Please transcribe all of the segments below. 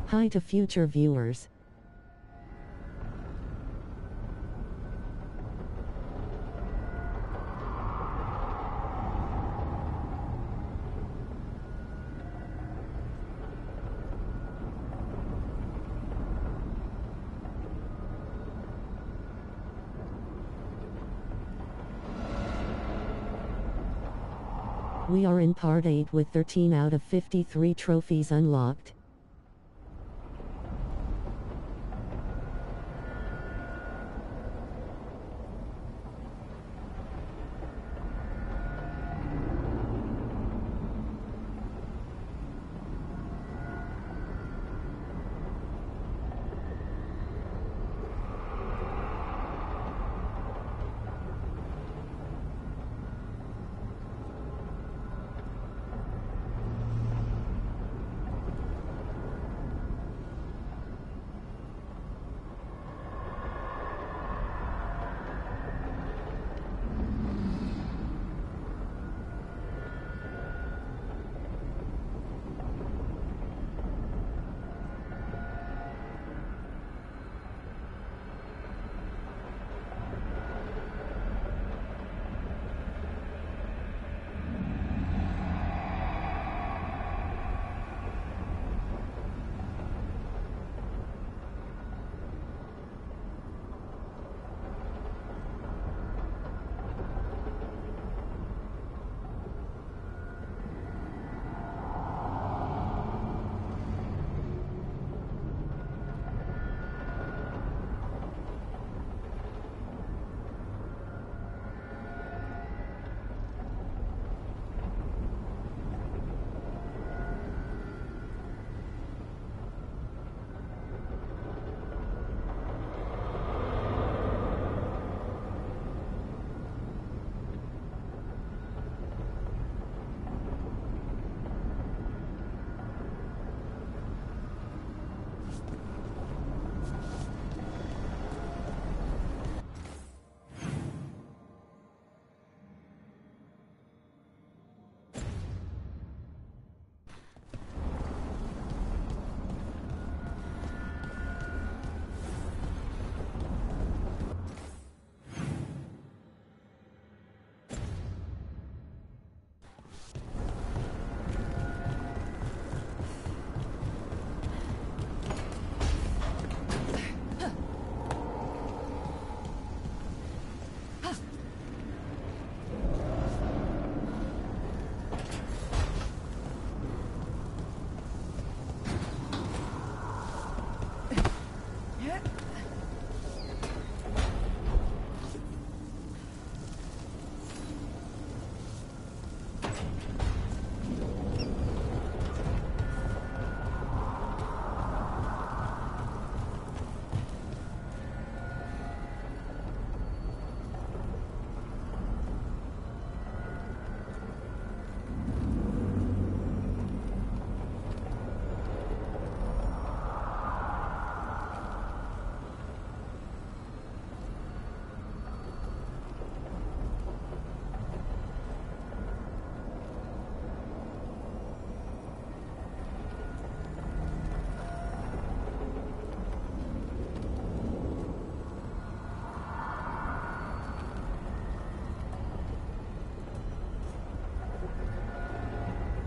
Hi to future viewers. We are in part 8 with 13 out of 53 trophies unlocked.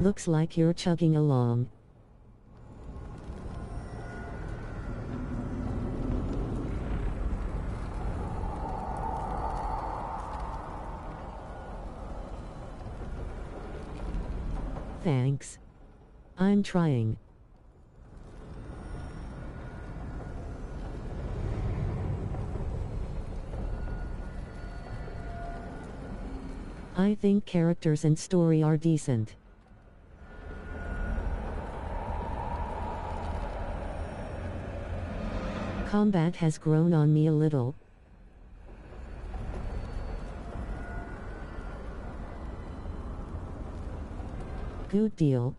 Looks like you're chugging along. Thanks. I'm trying. I think characters and story are decent. Combat has grown on me a little. Good deal.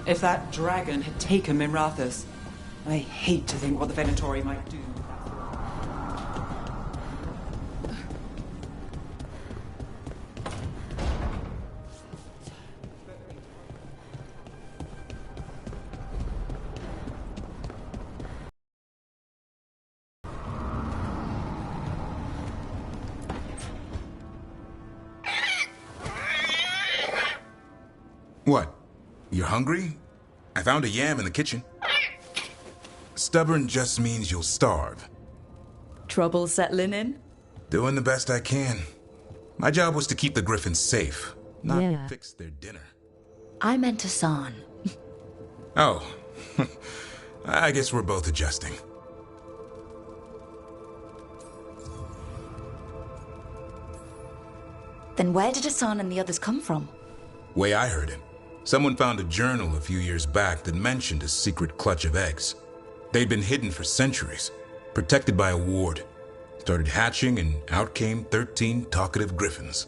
If that dragon had taken Minrathous, I hate to think what the Venatori might do. What? You're hungry? I found a yam in the kitchen. Stubborn just means you'll starve. Trouble settling in? Doing the best I can. My job was to keep the Griffins safe, not fix their dinner. I meant Hassan. Oh. I guess we're both adjusting. Then where did Hassan and the others come from? Way I heard it, someone found a journal a few years back that mentioned a secret clutch of eggs. They'd been hidden for centuries, protected by a ward. Started hatching and out came 13 talkative griffins.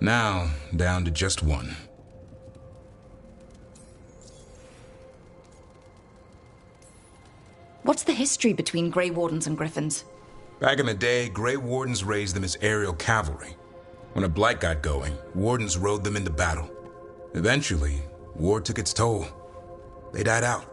Now, down to just one. What's the history between Grey Wardens and Griffins? Back in the day, Grey Wardens raised them as aerial cavalry. When a Blight got going, Wardens rode them into battle. Eventually, war took its toll. They died out.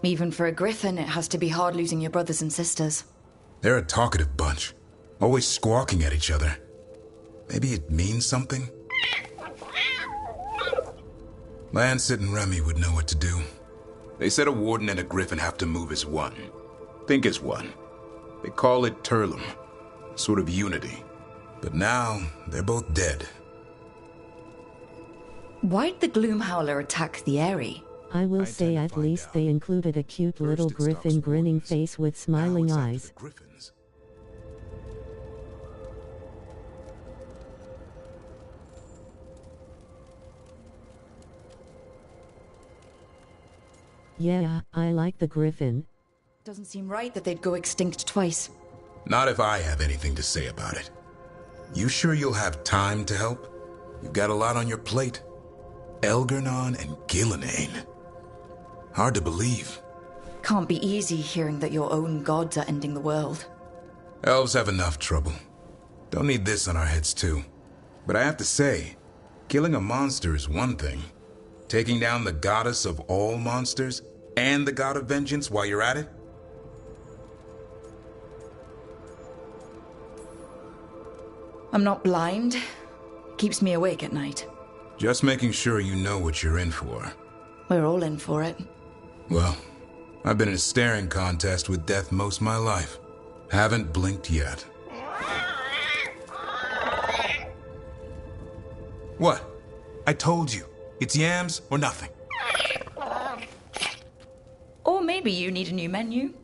Even for a Griffin, it has to be hard losing your brothers and sisters. They're a talkative bunch, always squawking at each other. Maybe it means something? Lancet and Remy would know what to do. They said a Warden and a Griffin have to move as one. Think as one. They call it Turlum, sort of unity. But now, they're both dead. Why'd the Gloomhowler attack the Eyrie? I will say at least they included a cute little griffin grinning face with smiling eyes. Yeah, I like the griffin. Doesn't seem right that they'd go extinct twice. Not if I have anything to say about it. You sure you'll have time to help? You've got a lot on your plate. Elgernon and Gillenane. Hard to believe. Can't be easy hearing that your own gods are ending the world. Elves have enough trouble. Don't need this on our heads too. But I have to say, killing a monster is one thing. Taking down the goddess of all monsters and the god of vengeance while you're at it? I'm not blind. Keeps me awake at night. Just making sure you know what you're in for. We're all in for it. Well, I've been in a staring contest with death most of my life. Haven't blinked yet. What? I told you. It's yams or nothing. Or maybe you need a new menu.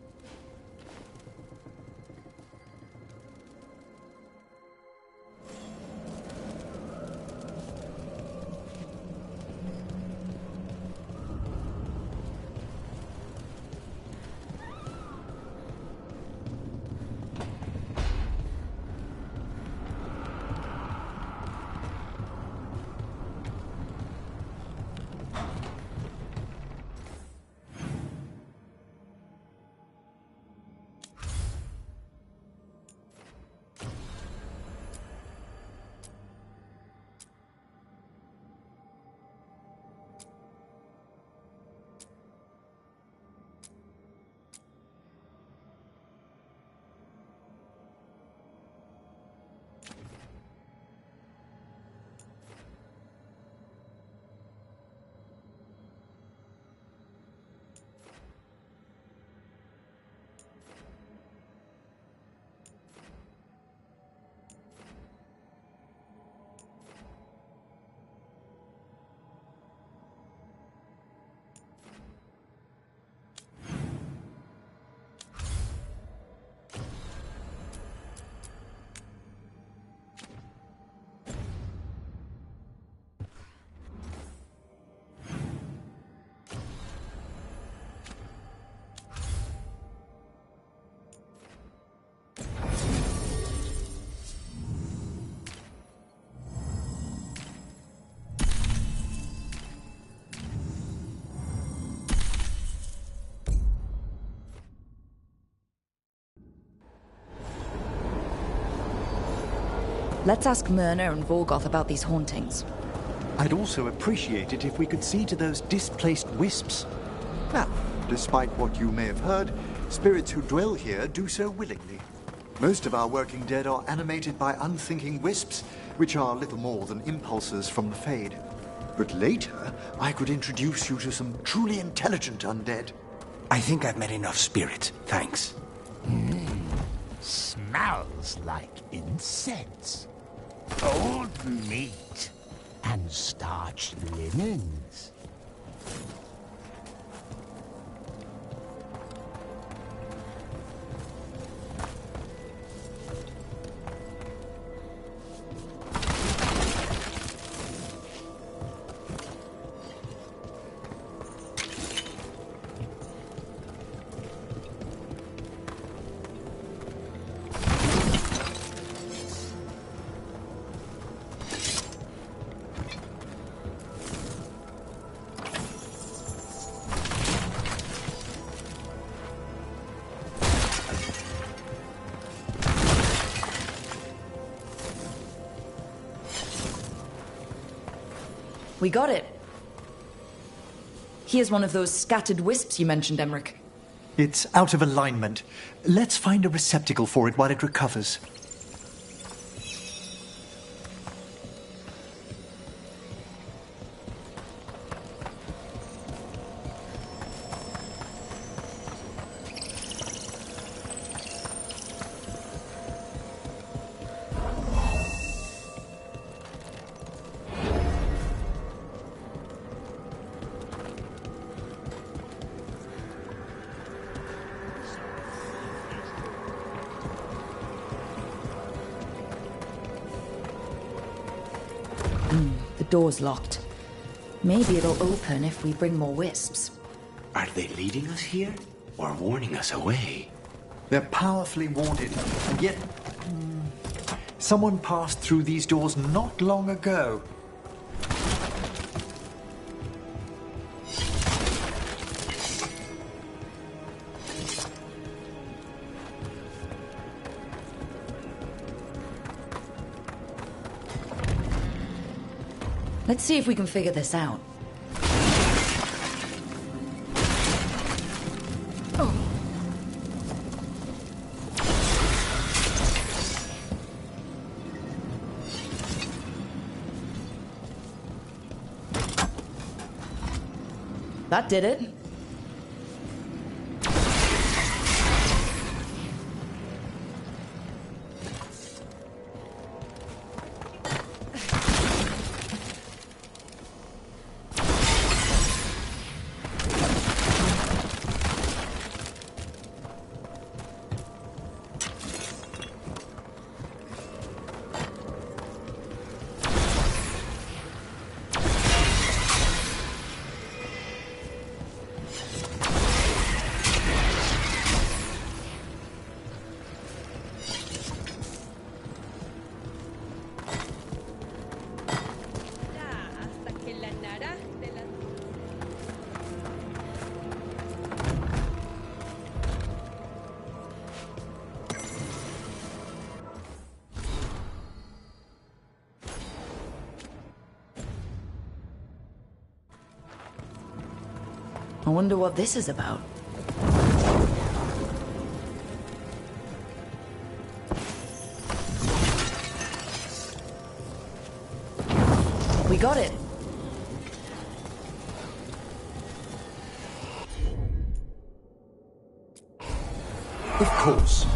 Let's ask Myrna and Volgoth about these hauntings. I'd also appreciate it if we could see to those displaced wisps. Now, despite what you may have heard, spirits who dwell here do so willingly. Most of our working dead are animated by unthinking wisps, which are little more than impulses from the Fade. But later, I could introduce you to some truly intelligent undead. I think I've met enough spirit, thanks. Smells like incense. Old meat and starched linens. We got it. Here's one of those scattered wisps you mentioned, Emmerich. It's out of alignment. Let's find a receptacle for it while it recovers. The door's locked. Maybe it'll open if we bring more wisps. Are they leading us here or warning us away? They're powerfully warded, and yet... someone passed through these doors not long ago. Let's see if we can figure this out. Oh. That did it. I wonder what this is about. We got it. Of course.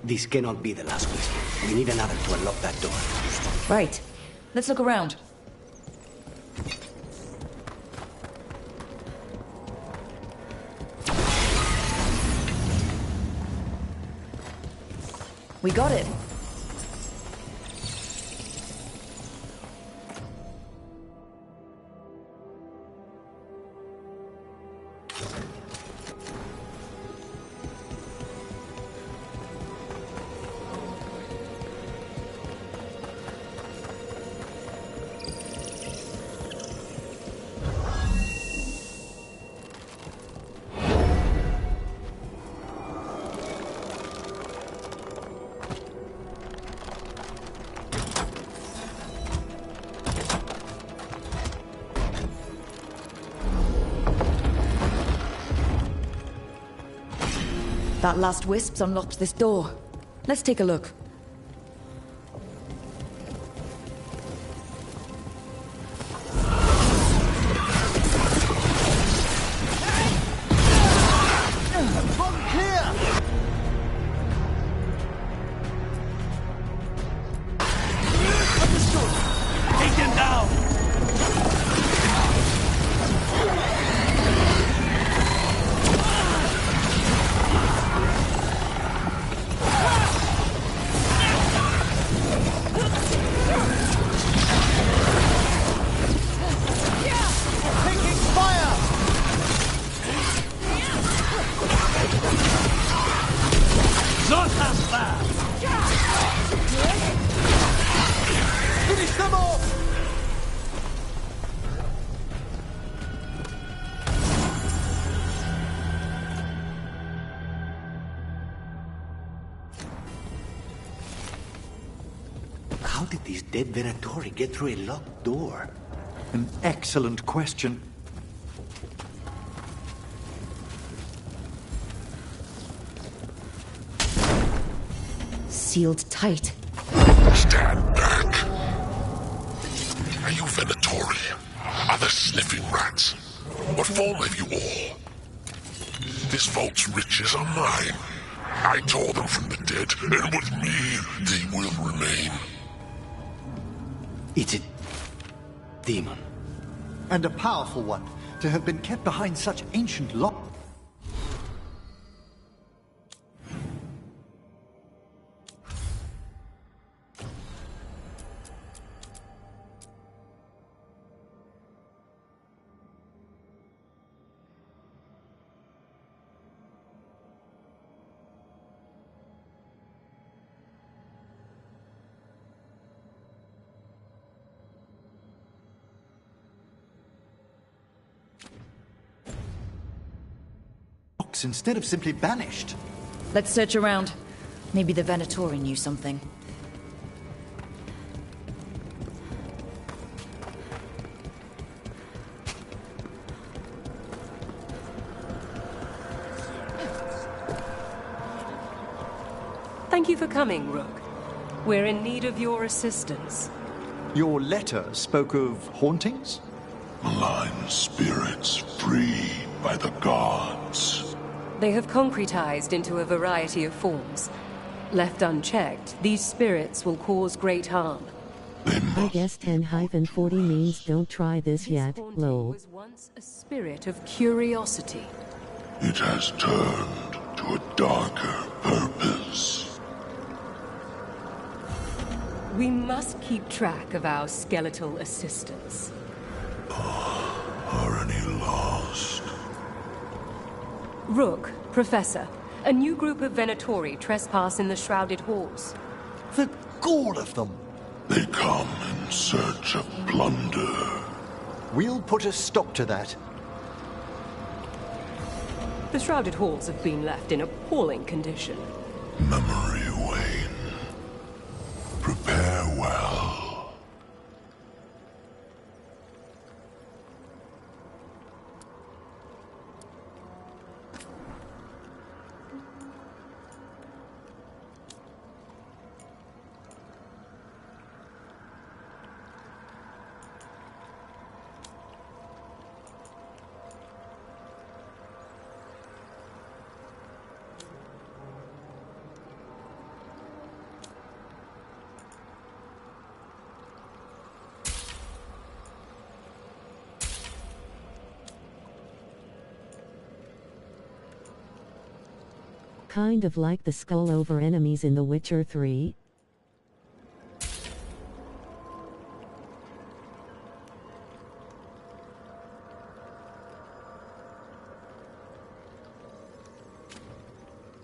This cannot be the last whisper. We need another to unlock that door. Right. Let's look around. We got it. That last wisp's unlocked this door. Let's take a look. How did these dead Venatori get through a locked door? An excellent question. Sealed tight. Stand back. Are you Venatori? Other sniffing rats? What form have you all? This vault's riches are mine. I tore them from the dead, and with me, they will remain. It's a demon. And a powerful one, to have been kept behind such ancient lock. Instead of simply banished. Let's search around. Maybe the Venatori knew something. Thank you for coming, Rook. We're in need of your assistance. Your letter spoke of hauntings? Malign spirits free by the gods. They have concretized into a variety of forms. Left unchecked, these spirits will cause great harm. I guess 10-40 means don't try this yet, lol. Was once a spirit of curiosity. It has turned to a darker purpose. We must keep track of our skeletal assistants. Are any lost? Rook, Professor, a new group of Venatori trespass in the Shrouded Halls. The gall of them! They come in search of plunder. We'll put a stop to that. The shrouded halls have been left in appalling condition. Memory wane. Prepare well. Kind of like the skull over enemies in The Witcher 3.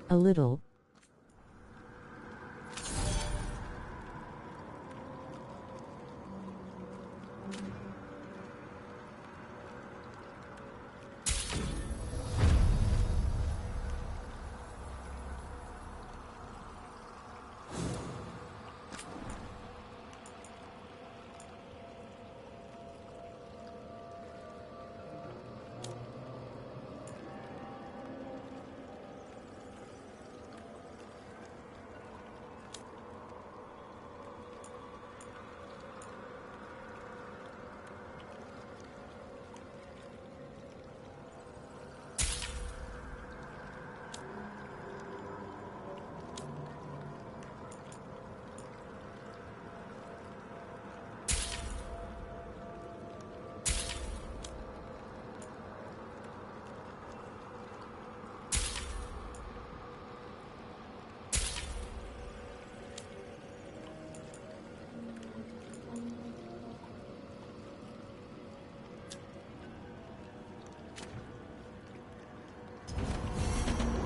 A little.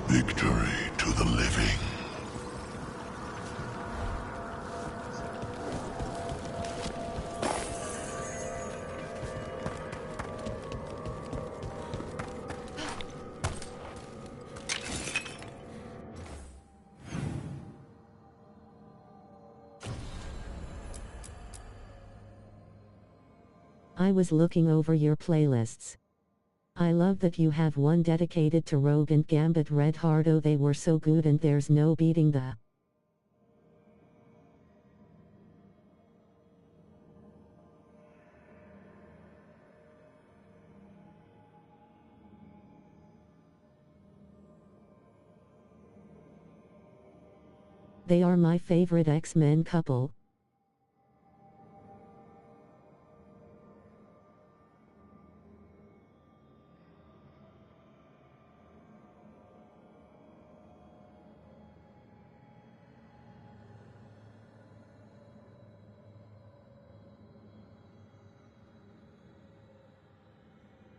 Victory to the living. I was looking over your playlists. I love that you have one dedicated to Rogue and Gambit Red Heart. Oh, they were so good and there's no beating the They are my favorite X-Men couple.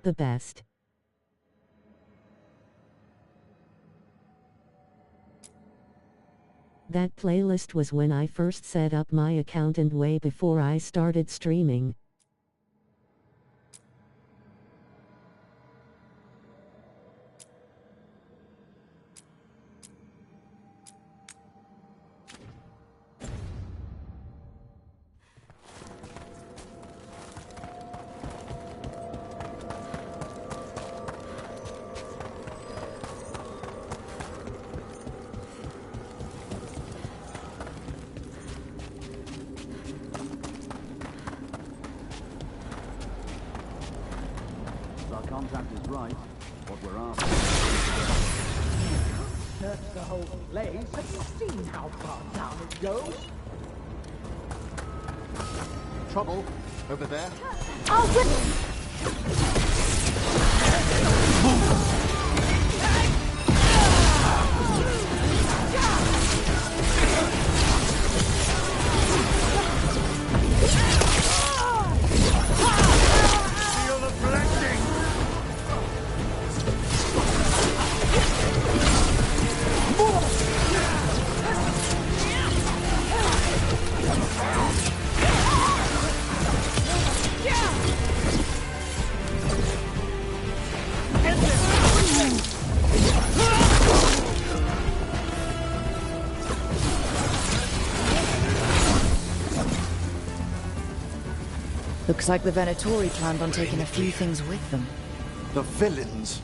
The best. That playlist was when I first set up my account and way before I started streaming. Contact is right. What we're after. Search the whole place. Have you seen how far down it goes? Trouble over there. Feel the blessing. Looks like the Venatori planned on taking a few things with them. The villains.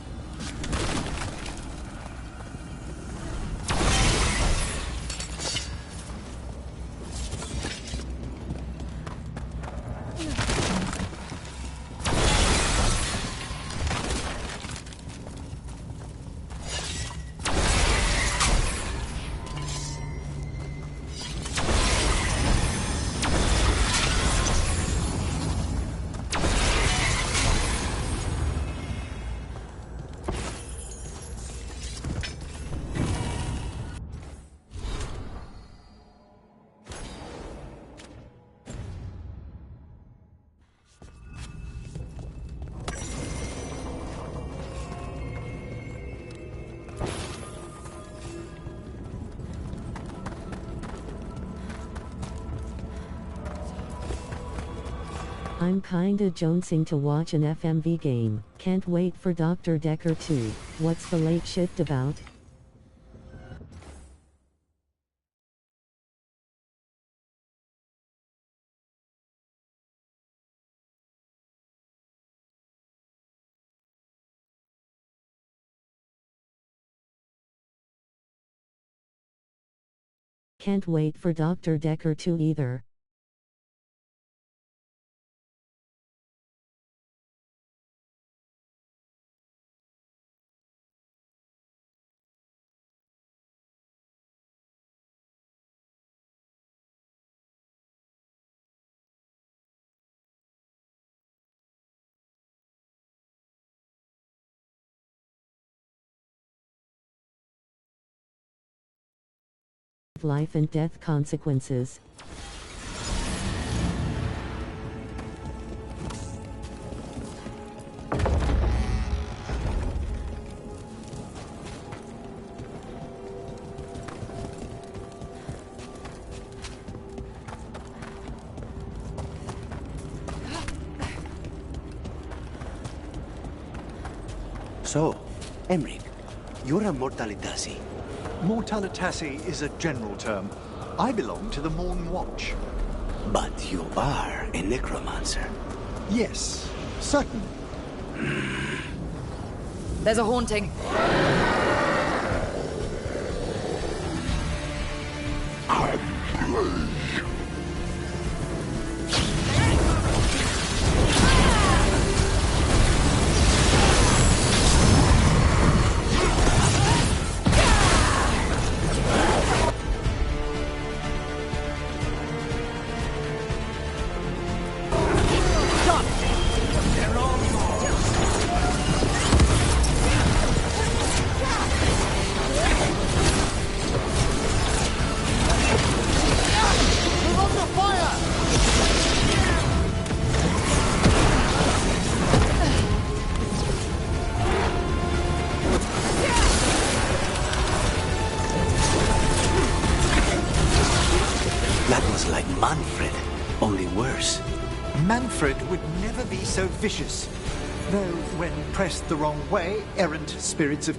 I'm kinda jonesing to watch an FMV game. Can't wait for Dr. Decker 2. What's the late shift about? Can't wait for Dr. Decker 2 either. Life and death consequences. So, Emric, you're a Mortalitasi. Mortalitasi is a general term. I belong to the Morn Watch. But you are a necromancer. Yes, certainly. There's a haunting. Manfred would never be so vicious, though when pressed the wrong way, errant spirits of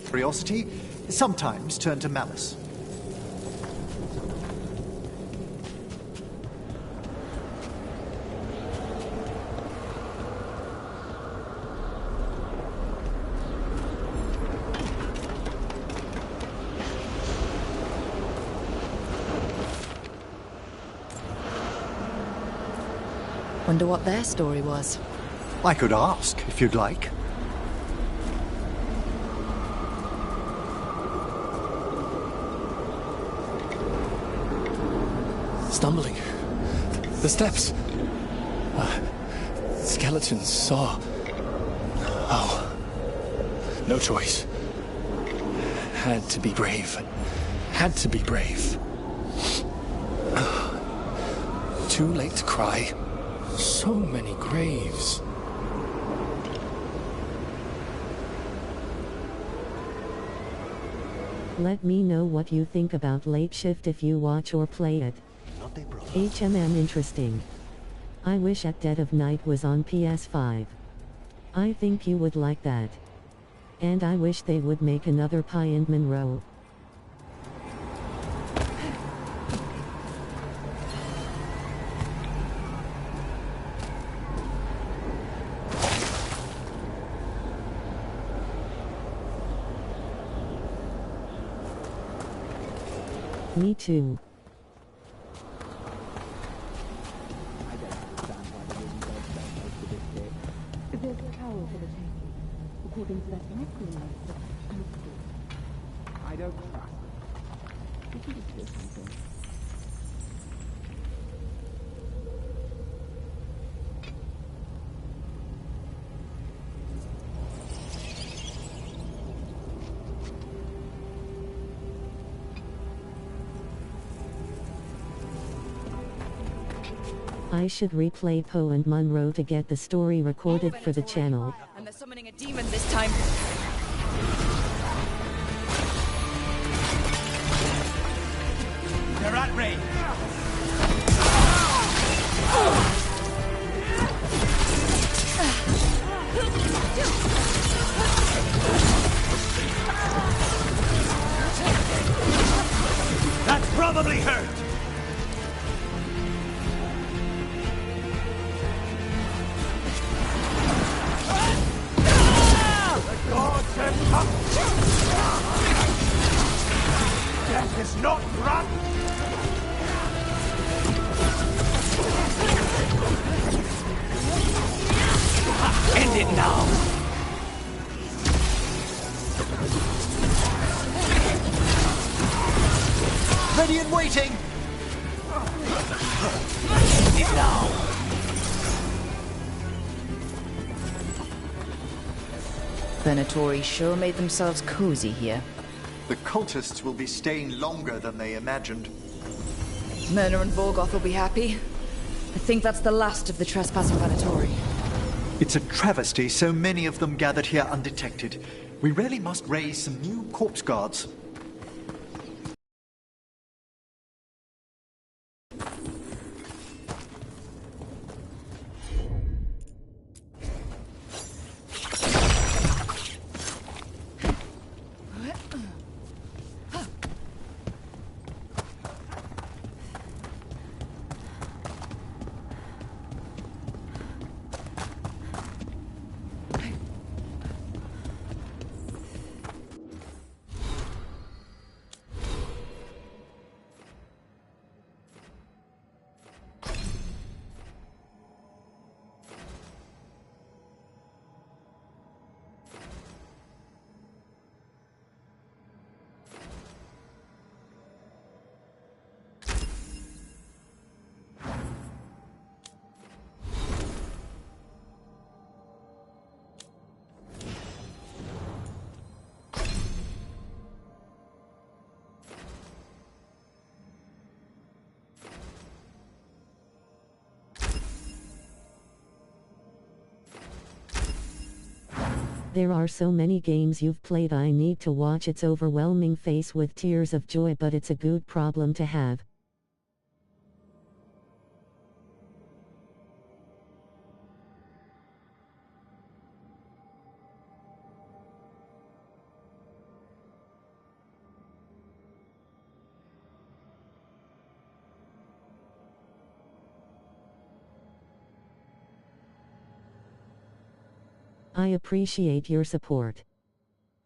curiosity sometimes turn to malice. Wonder what their story was. I could ask, if you'd like. Stumbling. The steps. Skeletons saw. Oh. No choice. Had to be brave. Had to be brave. Too late to cry. So many graves. Let me know what you think about Late Shift if you watch or play it. HMM interesting. I wish At Dead of Night was on PS5. I think you would like that. And I wish they would make another Pie and Monroe. Me too. There's power for the taking, according to that necromancer. I don't trust them. Did you just hear something? I should replay Poe and Munro to get the story recorded for the channel. And they're summoning a demon this time. They're at range. That's probably hurt. Death is not run! End it now! Ready and waiting! End it now! Venatori sure made themselves cozy here. The cultists will be staying longer than they imagined. Myrna and Vorgoth will be happy. I think that's the last of the trespassing Venatori. It's a travesty so many of them gathered here undetected. We really must raise some new corpse guards. There are so many games you've played I need to watch. It's overwhelming face with tears of joy, but it's a good problem to have. I appreciate your support.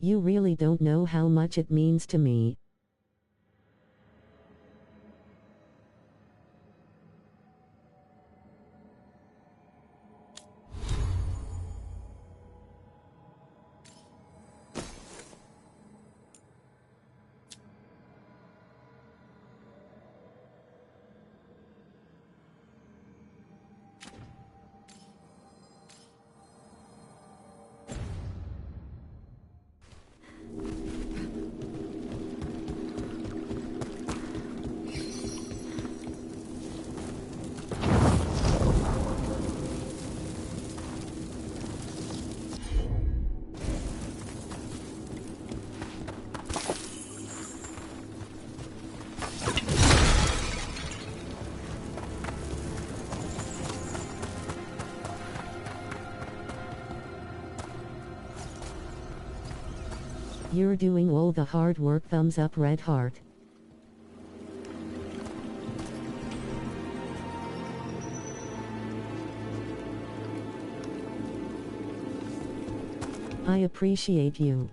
You really don't know how much it means to me. You're doing all the hard work. Thumbs up, red heart. I appreciate you.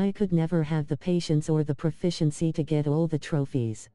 I could never have the patience or the proficiency to get all the trophies.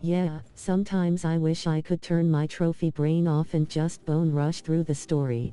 Yeah, sometimes I wish I could turn my trophy brain off and just bone rush through the story.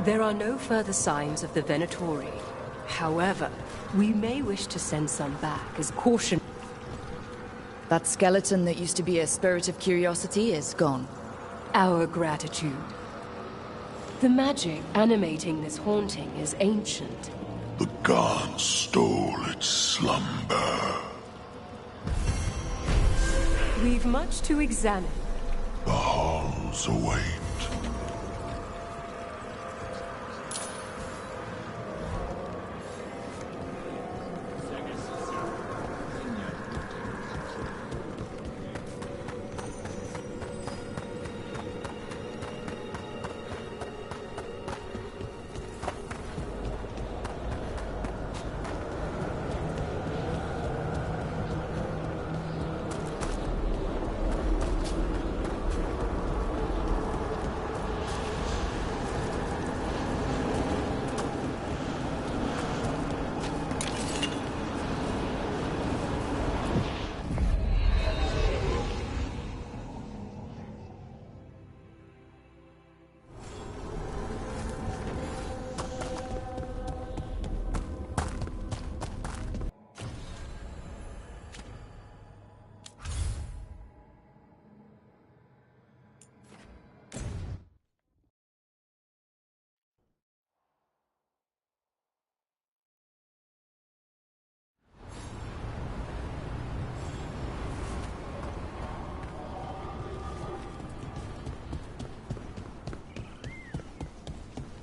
There are no further signs of the Venatori. However, we may wish to send some back as caution. That skeleton that used to be a spirit of curiosity is gone. Our gratitude. The magic animating this haunting is ancient. The gods stole its slumber. We've much to examine. The halls await.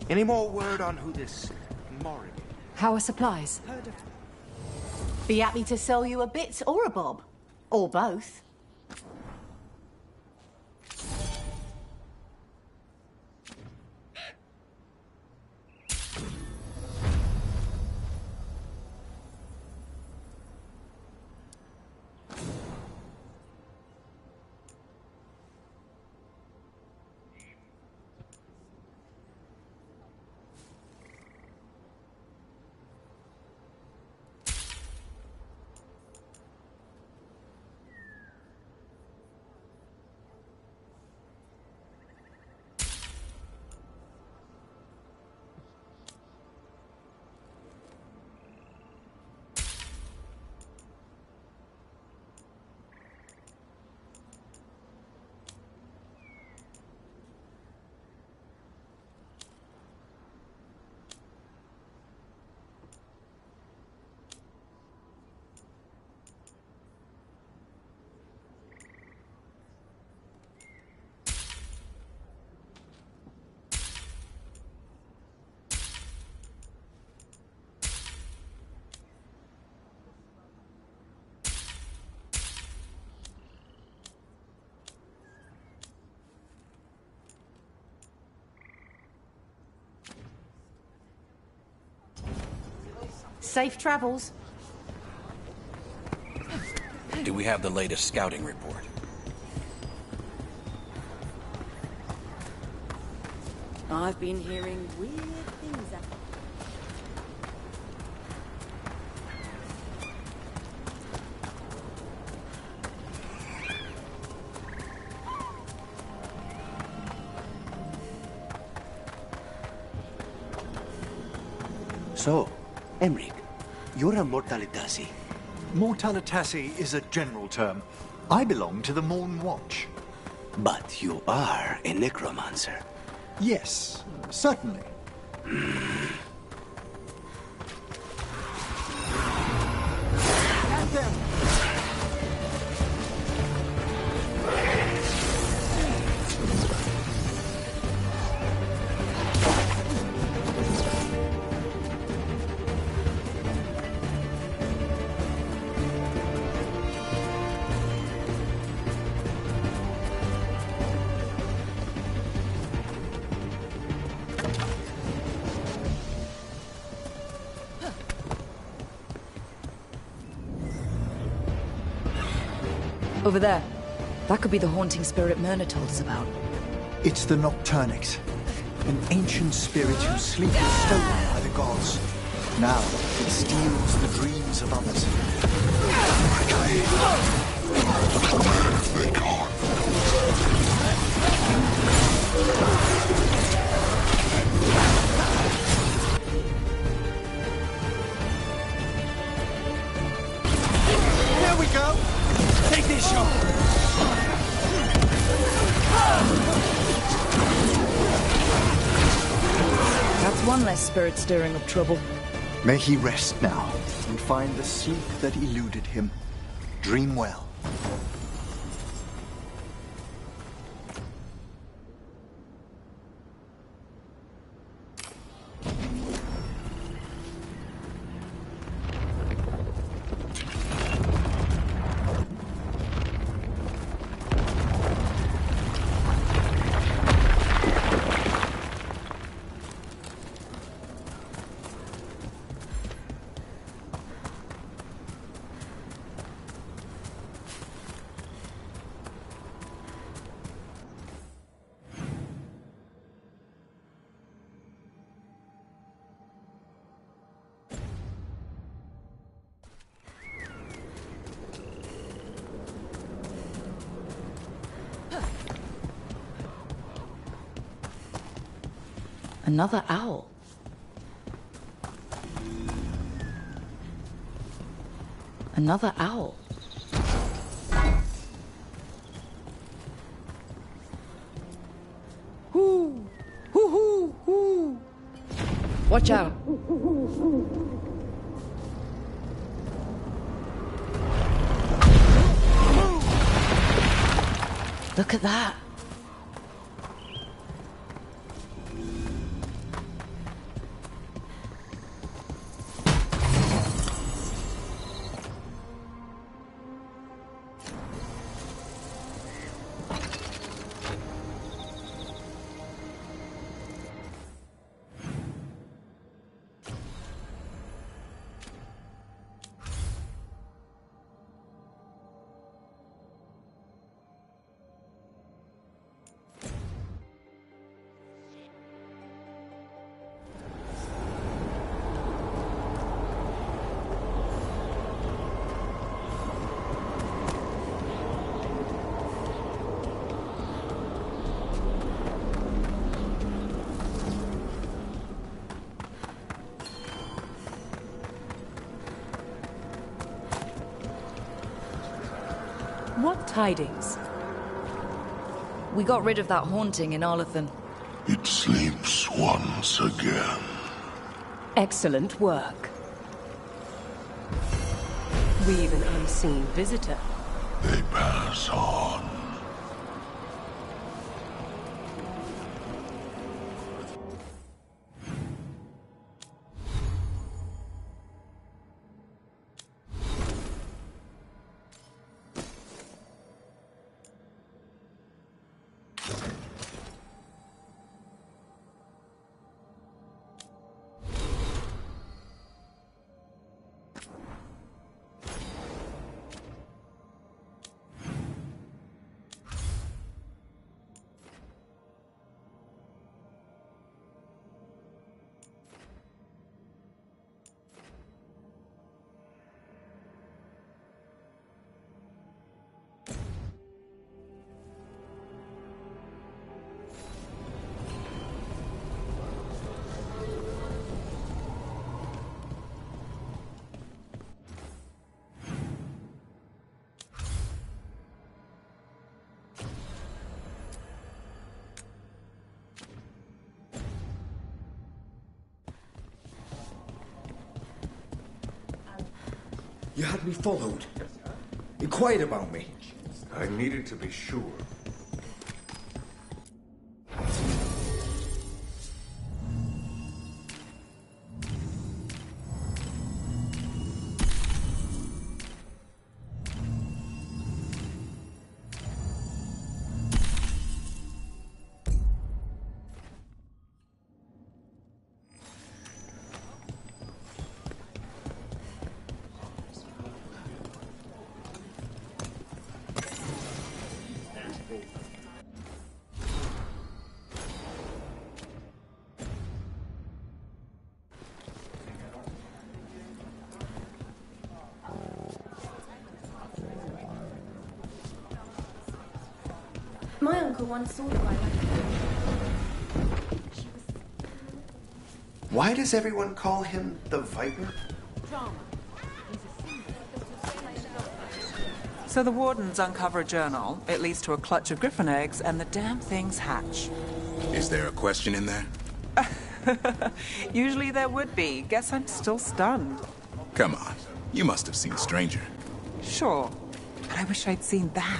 Any more word on who this Morrigan? How are supplies? Be happy to sell you a bit or a bob. Or both. Safe travels. Do we have the latest scouting report? I've been hearing weird things. So, Emric, you're a Mortalitasi. Mortalitasi is a general term. I belong to the Morn Watch. But you are a necromancer. Yes, certainly. At them! Over there. That could be the haunting spirit Myrna told us about. It's the Nocturnix, an ancient spirit whose sleep was stolen by the gods. Now it steals the dreams of others. They can't. Here we go! Take this shot! That's one less spirit stirring up trouble. May he rest now and find the sleep that eluded him. Dream well. Another owl. Another owl. Hoo! Hoo hoo hoo! Watch out. Look at that. What tidings? We got rid of that haunting in Arlathan. It sleeps once again. Excellent work. We've an unseen visitor. They pass on. You had me followed. Inquired about me. I needed to be sure. My uncle once saw the Blight. Why does everyone call him the Viper? So the wardens uncover a journal. It leads to a clutch of Griffon eggs, and the damn things hatch. Is there a question in there? Usually there would be. Guess I'm still stunned. Come on. You must have seen a stranger. Sure. But I wish I'd seen that.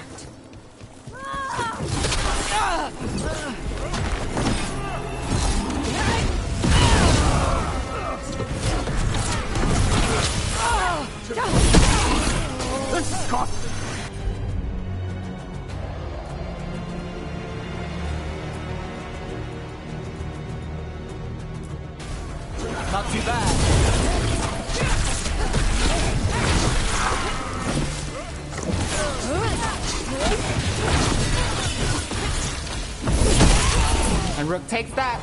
Not too bad. And Rook takes that.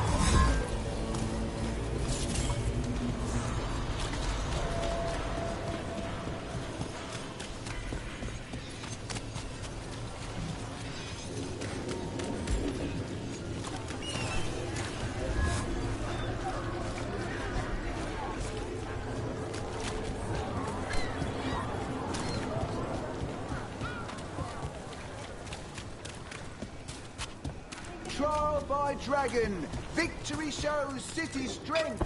Trial by dragon. Victory shows city strength.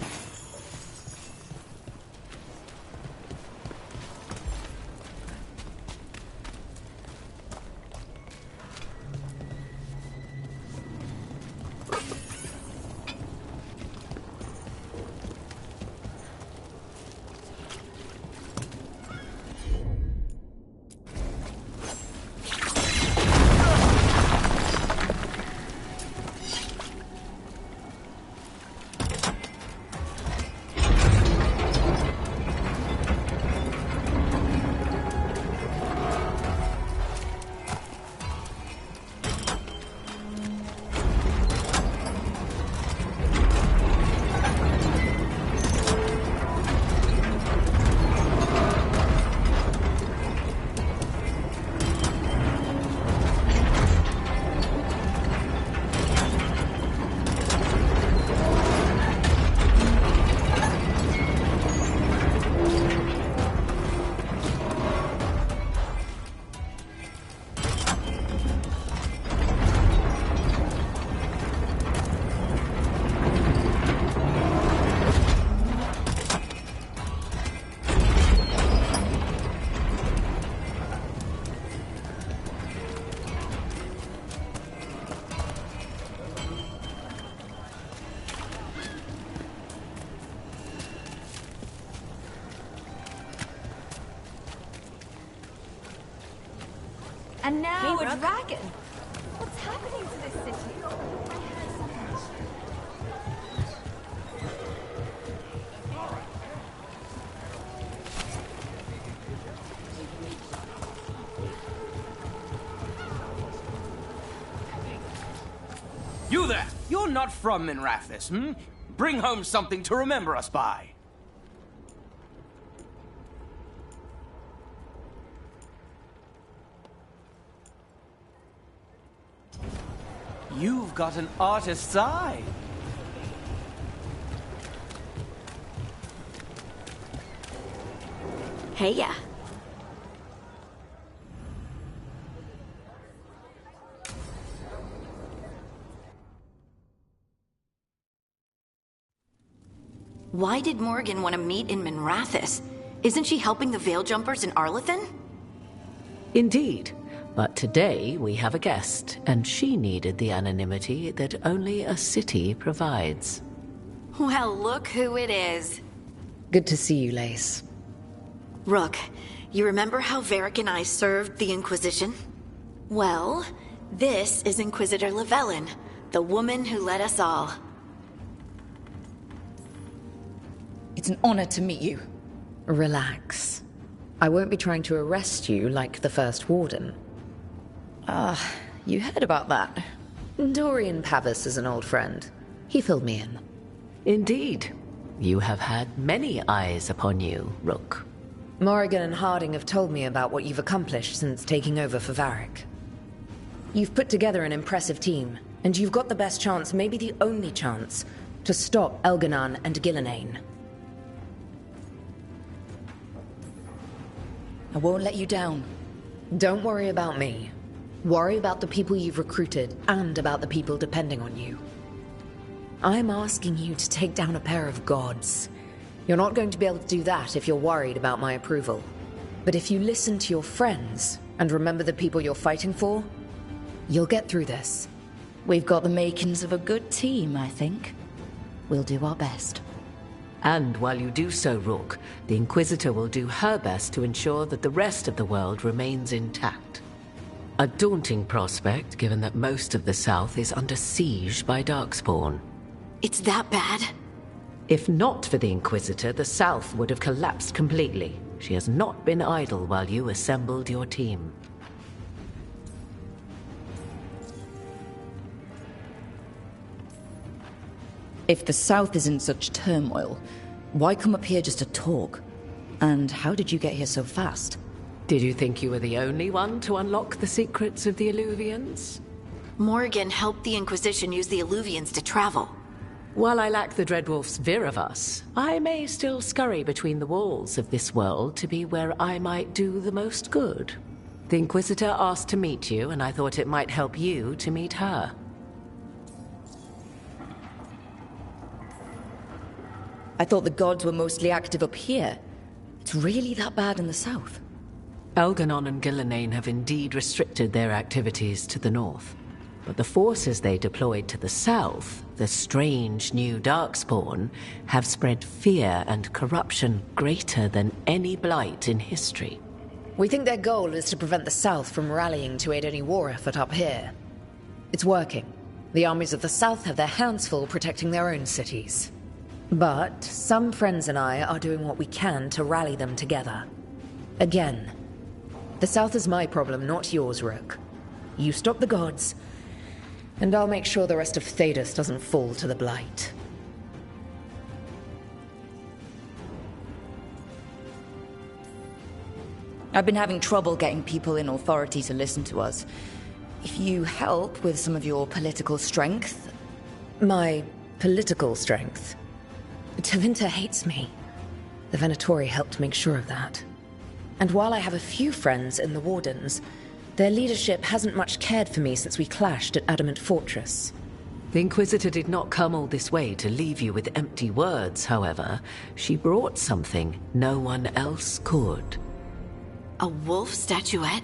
And now Hey, a Rook. dragon. What's happening to this city? You there! You're not from Minrathis, hmm? Bring home something to remember us by. You've got an artist's eye. Hey, yeah. Why did Morgan want to meet in Minrathis? Isn't she helping the Veil Jumpers in Arlathan? Indeed. But today we have a guest, and she needed the anonymity that only a city provides. Well, look who it is. Good to see you, Lace. Rook, you remember how Varric and I served the Inquisition? Well, this is Inquisitor Llewellyn, the woman who led us all. It's an honor to meet you. Relax. I won't be trying to arrest you like the First Warden. You heard about that. Dorian Pavis is an old friend. He filled me in. Indeed. You have had many eyes upon you, Rook. Morrigan and Harding have told me about what you've accomplished since taking over for Varric. You've put together an impressive team, and you've got the best chance, maybe the only chance, to stop Elganon and Gillenane. I won't let you down. Don't worry about me. Worry about the people you've recruited, and about the people depending on you. I'm asking you to take down a pair of gods. You're not going to be able to do that if you're worried about my approval. But if you listen to your friends, and remember the people you're fighting for, you'll get through this. We've got the makings of a good team, I think. We'll do our best. And while you do so, Rook, the Inquisitor will do her best to ensure that the rest of the world remains intact. A daunting prospect, given that most of the South is under siege by Darkspawn. It's that bad? If not for the Inquisitor, the South would have collapsed completely. She has not been idle while you assembled your team. If the South is in such turmoil, why come up here just to talk? And how did you get here so fast? Did you think you were the only one to unlock the secrets of the Illuvians? Morrigan helped the Inquisition use the Illuvians to travel. While I lack the Dreadwolf's Viravus, I may still scurry between the walls of this world to be where I might do the most good. The Inquisitor asked to meet you, and I thought it might help you to meet her. I thought the gods were mostly active up here. It's really that bad in the south? Elganon and Gillenane have indeed restricted their activities to the north. But the forces they deployed to the south, the strange new Darkspawn, have spread fear and corruption greater than any blight in history. We think their goal is to prevent the South from rallying to aid any war effort up here. It's working. The armies of the South have their hands full protecting their own cities. But some friends and I are doing what we can to rally them together. Again, the South is my problem, not yours, Rook. You stop the gods, and I'll make sure the rest of Thedas doesn't fall to the Blight. I've been having trouble getting people in authority to listen to us. If you help with some of your political strength... My political strength? Tevinter hates me. The Venatori helped make sure of that. And while I have a few friends in the Wardens, their leadership hasn't much cared for me since we clashed at Adamant Fortress. The Inquisitor did not come all this way to leave you with empty words, however. She brought something no one else could. A wolf statuette?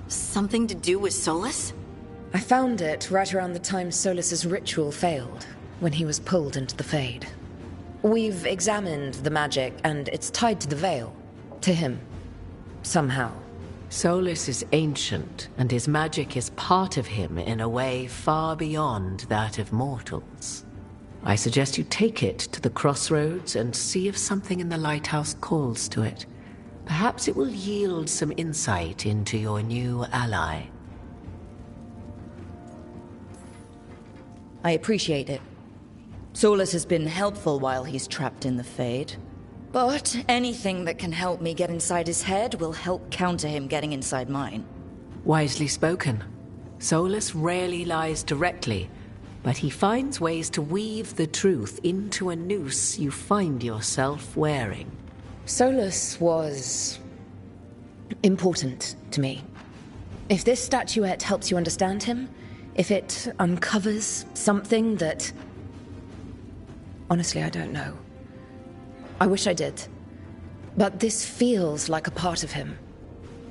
Something to do with Solus? I found it right around the time Solus's ritual failed, when he was pulled into the Fade. We've examined the magic, and it's tied to the Veil. To him. Somehow. Solus is ancient, and his magic is part of him in a way far beyond that of mortals. I suggest you take it to the crossroads and see if something in the lighthouse calls to it. Perhaps it will yield some insight into your new ally. I appreciate it. Solus has been helpful while he's trapped in the Fade. But anything that can help me get inside his head will help counter him getting inside mine. Wisely spoken. Solus rarely lies directly, but he finds ways to weave the truth into a noose you find yourself wearing. Solus was... important to me. If this statuette helps you understand him, if it uncovers something that... Honestly, I don't know. I wish I did. But this feels like a part of him.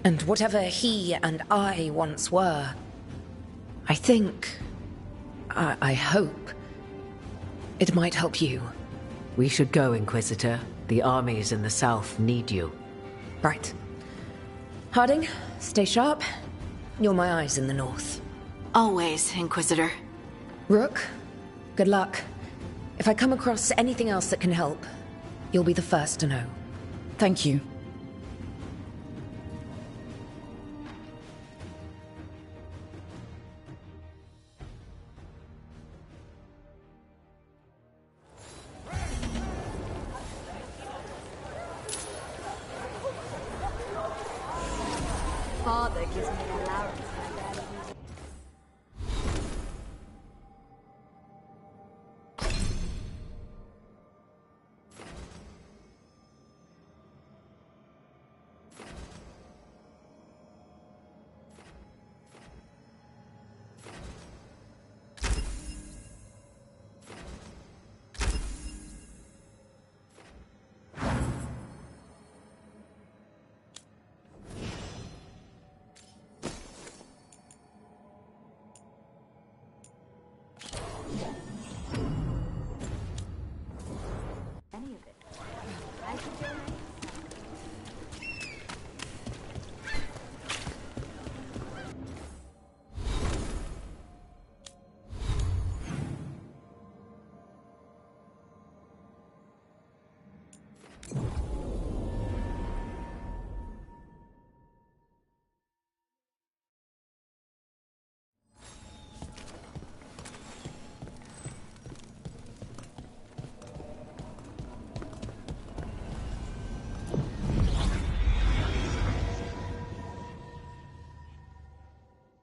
And whatever he and I once were, I think, I hope, it might help you. We should go, Inquisitor. The armies in the south need you. Right. Harding, stay sharp. You're my eyes in the north. Always, Inquisitor. Rook, good luck. If I come across anything else that can help, you'll be the first to know. Thank you. Father gives me an allowance.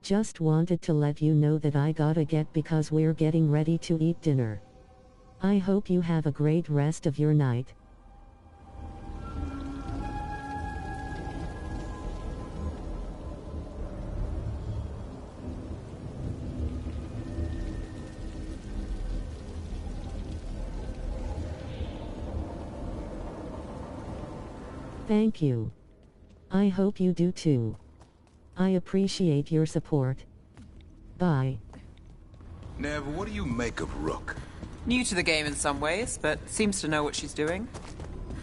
Just wanted to let you know that I gotta get because we're getting ready to eat dinner. I hope you have a great rest of your night. Thank you. I hope you do too. I appreciate your support. Bye. Neve, what do you make of Rook? New to the game in some ways, but seems to know what she's doing.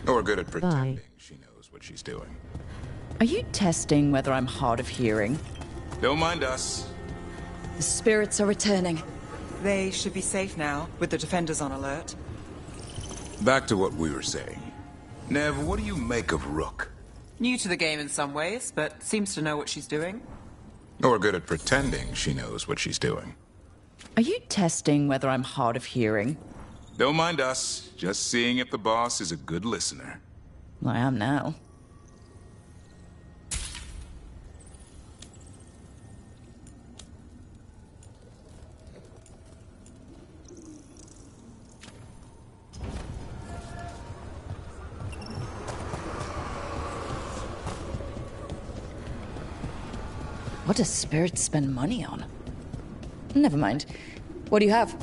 Or good at pretending Bye. she knows what she's doing. Are you testing whether I'm hard of hearing? Don't mind us. The spirits are returning. They should be safe now, with the defenders on alert. Back to what we were saying. Neve, what do you make of Rook? New to the game in some ways, but seems to know what she's doing. Or good at pretending she knows what she's doing. Are you testing whether I'm hard of hearing? Don't mind us, just seeing if the boss is a good listener. I am now. What does spirits spend money on? Never mind. What do you have?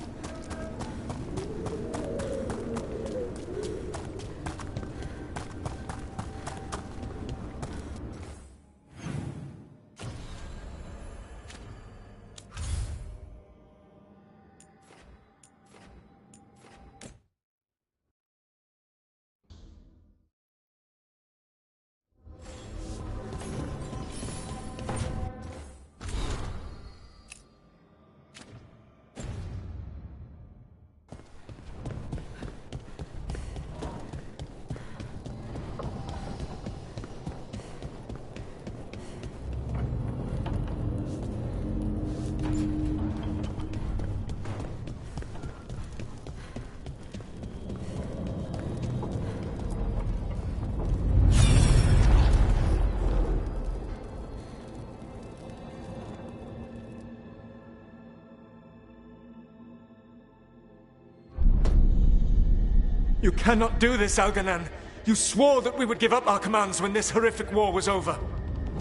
You cannot do this, Algernon. You swore that we would give up our commands when this horrific war was over.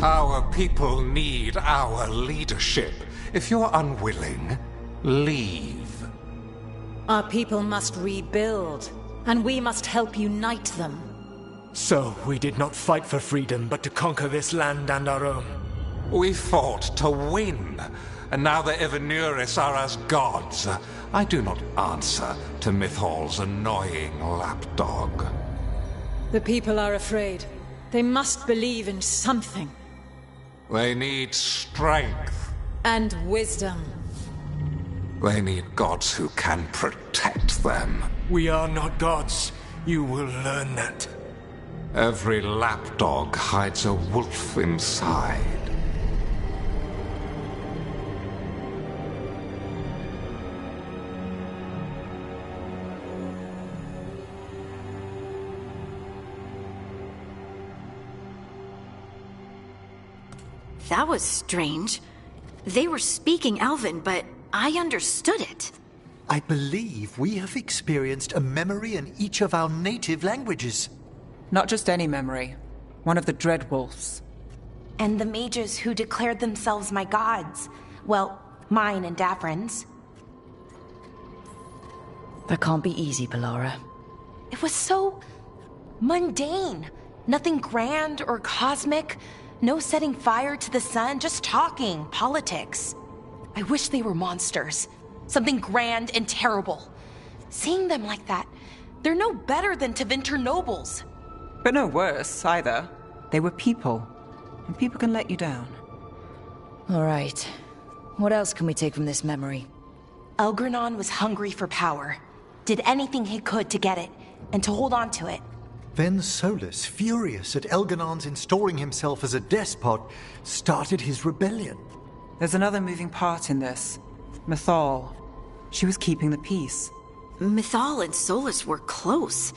Our people need our leadership. If you're unwilling, leave. Our people must rebuild, and we must help unite them. So, we did not fight for freedom, but to conquer this land and our own. We fought to win, and now the Ivanuris are as gods. I do not answer to Mythal's annoying lapdog. The people are afraid. They must believe in something. They need strength. And wisdom. They need gods who can protect them. We are not gods. You will learn that. Every lapdog hides a wolf inside. That was strange. They were speaking Elven, but I understood it. I believe we have experienced a memory in each of our native languages. Not just any memory. One of the Dreadwolves. And the mages who declared themselves my gods. Well, mine and Davrin's. That can't be easy, Bellara. It was so mundane. Nothing grand or cosmic. No setting fire to the sun, just talking, politics. I wish they were monsters. Something grand and terrible. Seeing them like that, they're no better than Tevinter nobles. But no worse, either. They were people. And people can let you down. All right. What else can we take from this memory? Elgranon was hungry for power. Did anything he could to get it, and to hold on to it. Then Solus, furious at Elganon's installing himself as a despot, started his rebellion. There's another moving part in this. Mythal. She was keeping the peace. Mythal and Solus were close.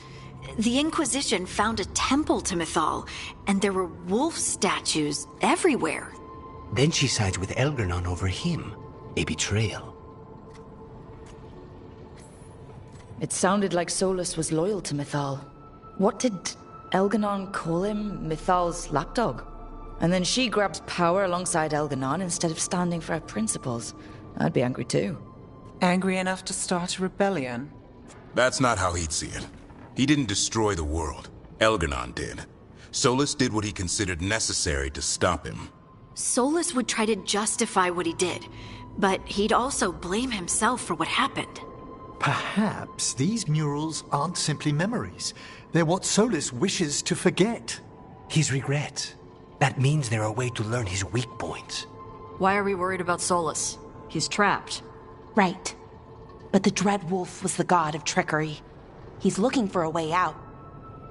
The Inquisition found a temple to Mythal, and there were wolf statues everywhere. Then she sides with Elgranon over him. A betrayal. It sounded like Solus was loyal to Mythal. What did Elganon call him? Mythal's lapdog? And then she grabbed power alongside Elganon instead of standing for her principles. I'd be angry too. Angry enough to start a rebellion? That's not how he'd see it. He didn't destroy the world. Elganon did. Solus did what he considered necessary to stop him. Solus would try to justify what he did, but he'd also blame himself for what happened. Perhaps these murals aren't simply memories. They're what Solus wishes to forget. His regrets. That means they're a way to learn his weak points. Why are we worried about Solus? He's trapped. Right. But the Dreadwolf was the god of trickery. He's looking for a way out.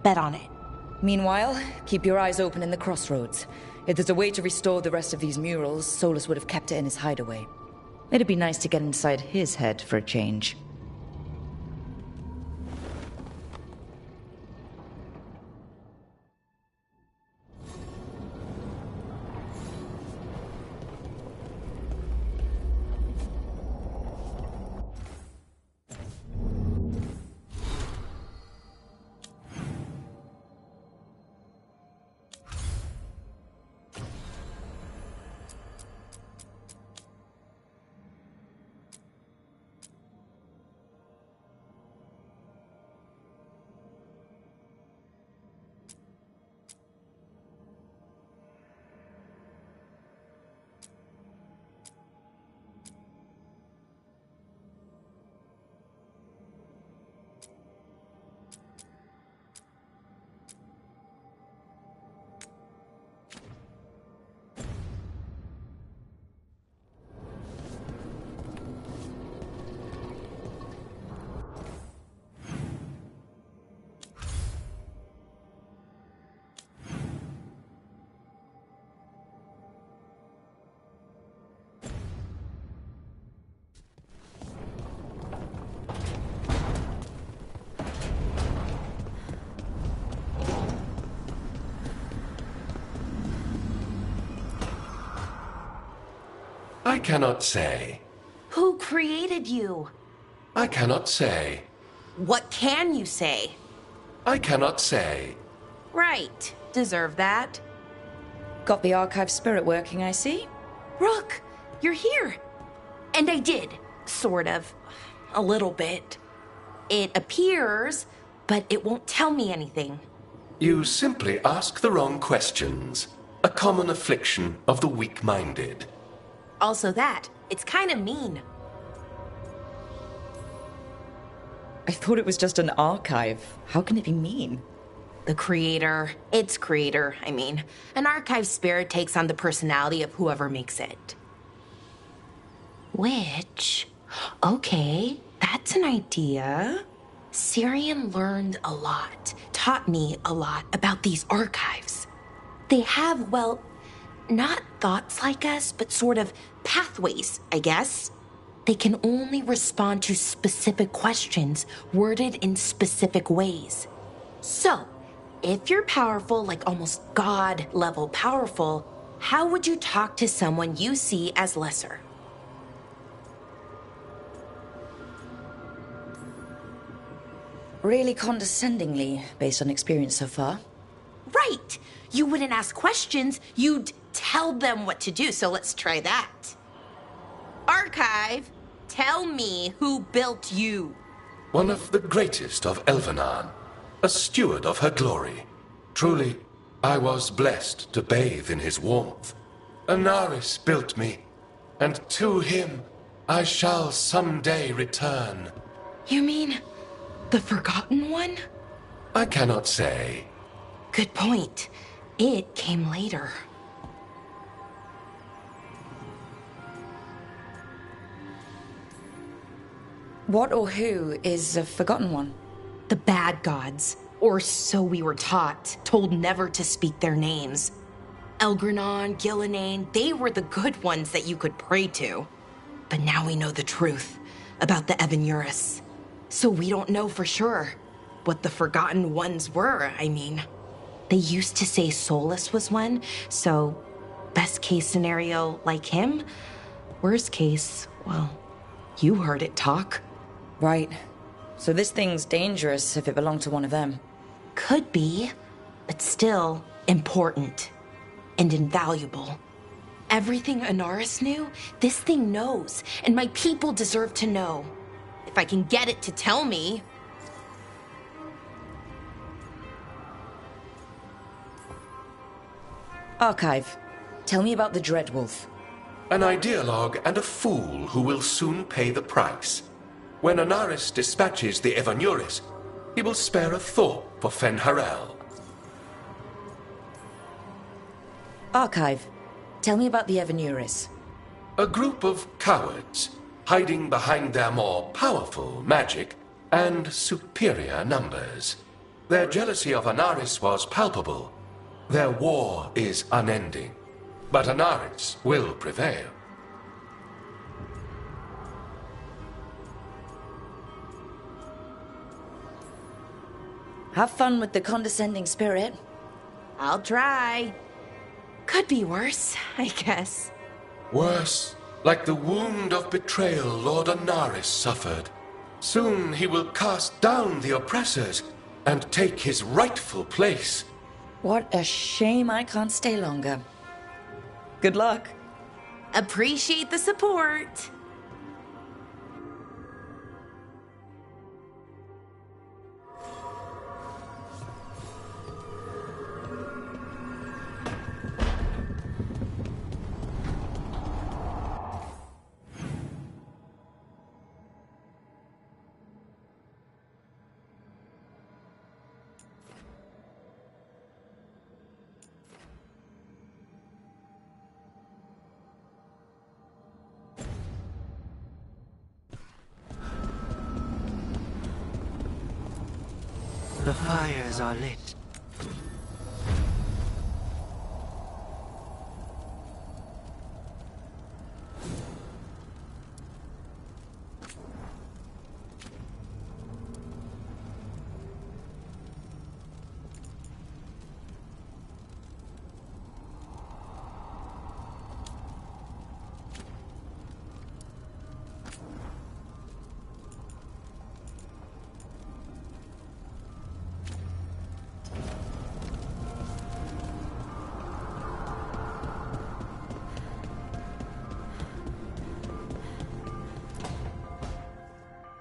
Bet on it. Meanwhile, keep your eyes open in the crossroads. If there's a way to restore the rest of these murals, Solus would have kept it in his hideaway. It'd be nice to get inside his head for a change. I cannot say. Who created you? I cannot say. What can you say? I cannot say. Right. Deserve that. Got the archive spirit working, I see. Rook, you're here. And I did. Sort of. A little bit. It appears, but it won't tell me anything. You simply ask the wrong questions. A common affliction of the weak-minded. Also that. It's kind of mean. I thought it was just an archive. How can it be mean? The creator. Its creator, I mean. An archive spirit takes on the personality of whoever makes it. Which... okay, that's an idea. Syrian learned a lot, taught me a lot about these archives. They have, well, not thoughts like us, but sort of pathways, I guess. They can only respond to specific questions worded in specific ways. So, if you're powerful, like almost God-level powerful, how would you talk to someone you see as lesser? Really condescendingly, based on experience so far. Right! You wouldn't ask questions, you'd tell them what to do, so let's try that. Archive, tell me who built you. One of the greatest of Elvenan, a steward of her glory. Truly, I was blessed to bathe in his warmth. Anaris built me, and to him I shall someday return. You mean the Forgotten One? I cannot say. Good point. It came later. What or who is the Forgotten One? The bad gods. Or so we were taught, told never to speak their names. Elgranon, Gillenane, they were the good ones that you could pray to. But now we know the truth about the Evanuris. So we don't know for sure what the Forgotten Ones were, I mean. They used to say Solus was one, so best case scenario like him. Worst case, well, you heard it talk. Right. So this thing's dangerous if it belonged to one of them. Could be, but still important and invaluable. Everything Anaris knew, this thing knows, and my people deserve to know. If I can get it to tell me. Archive, tell me about the Dreadwolf. An ideologue and a fool who will soon pay the price. When Anaris dispatches the Evanuris, he will spare a thought for Fen'Harel. Archive, tell me about the Evanuris. A group of cowards, hiding behind their more powerful magic and superior numbers. Their jealousy of Anaris was palpable. Their war is unending, but Anaris will prevail. Have fun with the condescending spirit. I'll try. Could be worse, I guess. Worse, like the wound of betrayal Lord Anaris suffered. Soon he will cast down the oppressors and take his rightful place. What a shame I can't stay longer. Good luck. Appreciate the support. The fires are lit.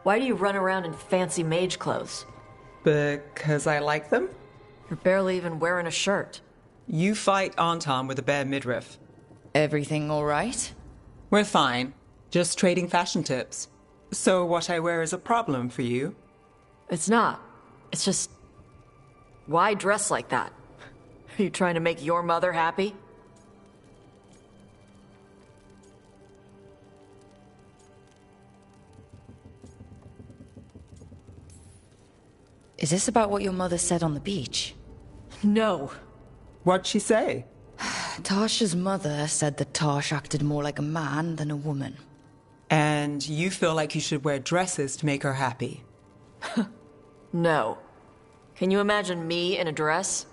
Why do you run around in fancy mage clothes? Because I like them. You're barely even wearing a shirt. You fight Anton with a bare midriff. Everything all right? We're fine. Just trading fashion tips. So what I wear is a problem for you? It's not. It's just... Why dress like that? Are you trying to make your mother happy? Is this about what your mother said on the beach? No. What'd she say? Tash's mother said that Taash acted more like a man than a woman. And you feel like you should wear dresses to make her happy? No. Can you imagine me in a dress?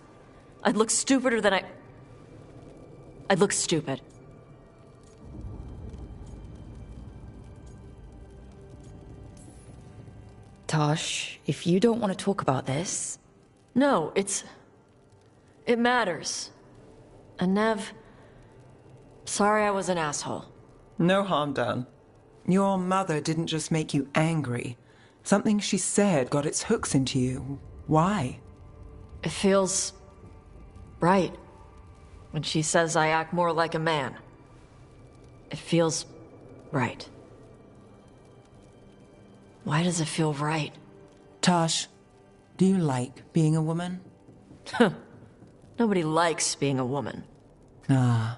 I'd look stupider than I'd look stupid. Taash, if you don't want to talk about this... No, it matters. And Neve... Sorry I was an asshole. No harm done. Your mother didn't just make you angry. Something she said got its hooks into you. Why? It feels... right. When she says I act more like a man. It feels... right. Why does it feel right? Taash, do you like being a woman? Nobody likes being a woman. Ah.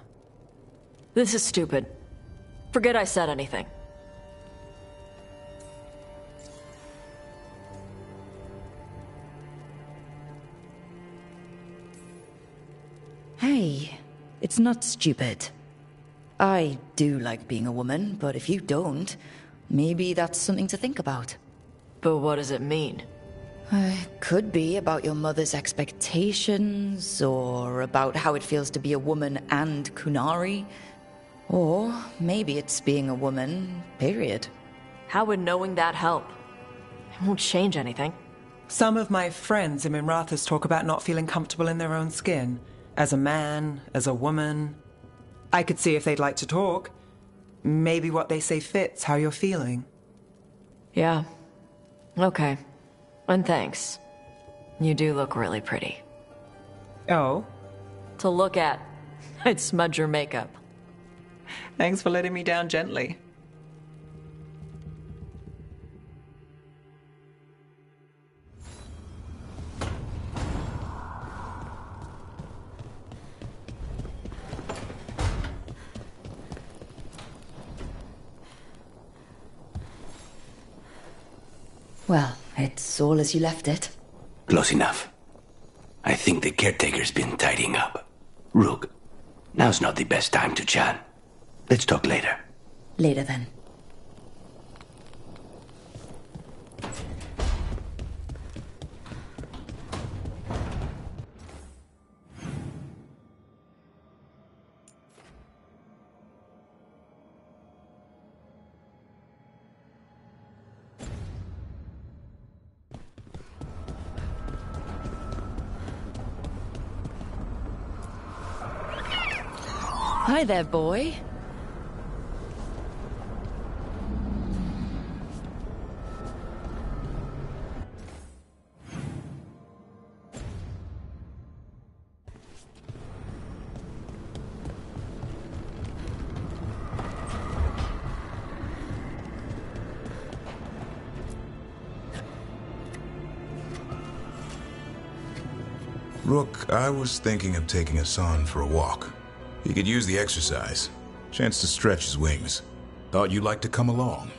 This is stupid. Forget I said anything. Hey, it's not stupid. I do like being a woman, but if you don't, maybe that's something to think about. But what does it mean? Could be about your mother's expectations, or about how it feels to be a woman and Kunari. Or maybe it's being a woman, period. How would knowing that help? It won't change anything. Some of my friends in Minrathous talk about not feeling comfortable in their own skin. As a man, as a woman. I could see if they'd like to talk. Maybe what they say fits how you're feeling. Yeah. Okay. And thanks. You do look really pretty. Oh? To look at, I'd smudge your makeup. Thanks for letting me down gently. Well, it's all as you left it. Close enough. I think the caretaker's been tidying up. Rook, now's not the best time to chat. Let's talk later. Later then. Hi there, boy. Rook, I was thinking of taking Hassan for a walk. He could use the exercise. Chance to stretch his wings. Thought you'd like to come along.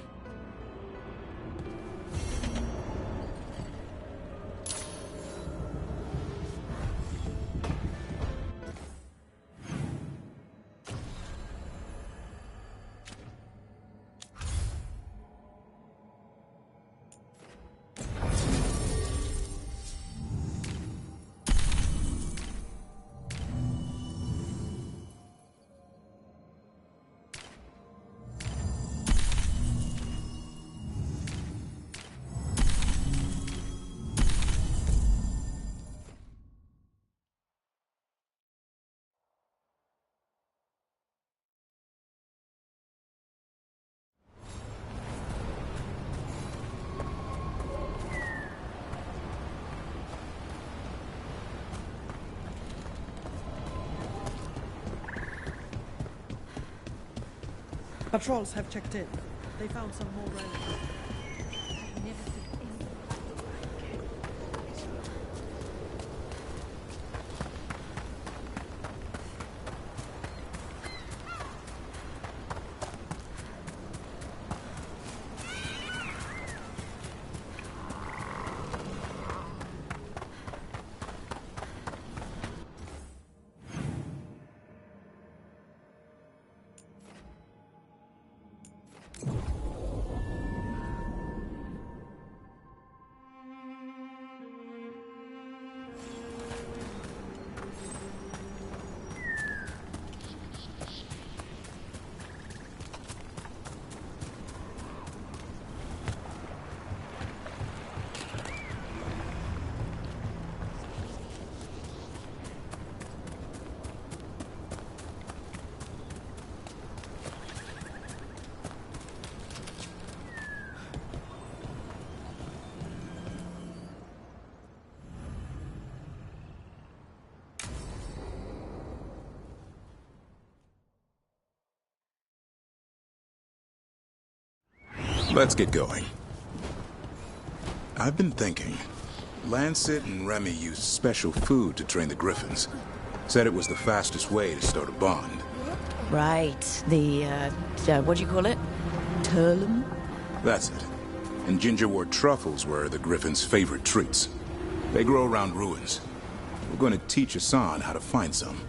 Patrols have checked in. They found some more relics. Let's get going. I've been thinking. Lancet and Remy used special food to train the Griffons. Said it was the fastest way to start a bond. Right. The, what do you call it? Turlum? That's it. And gingerwort truffles were the Griffons' favorite treats. They grow around ruins. We're going to teach Hassan how to find some.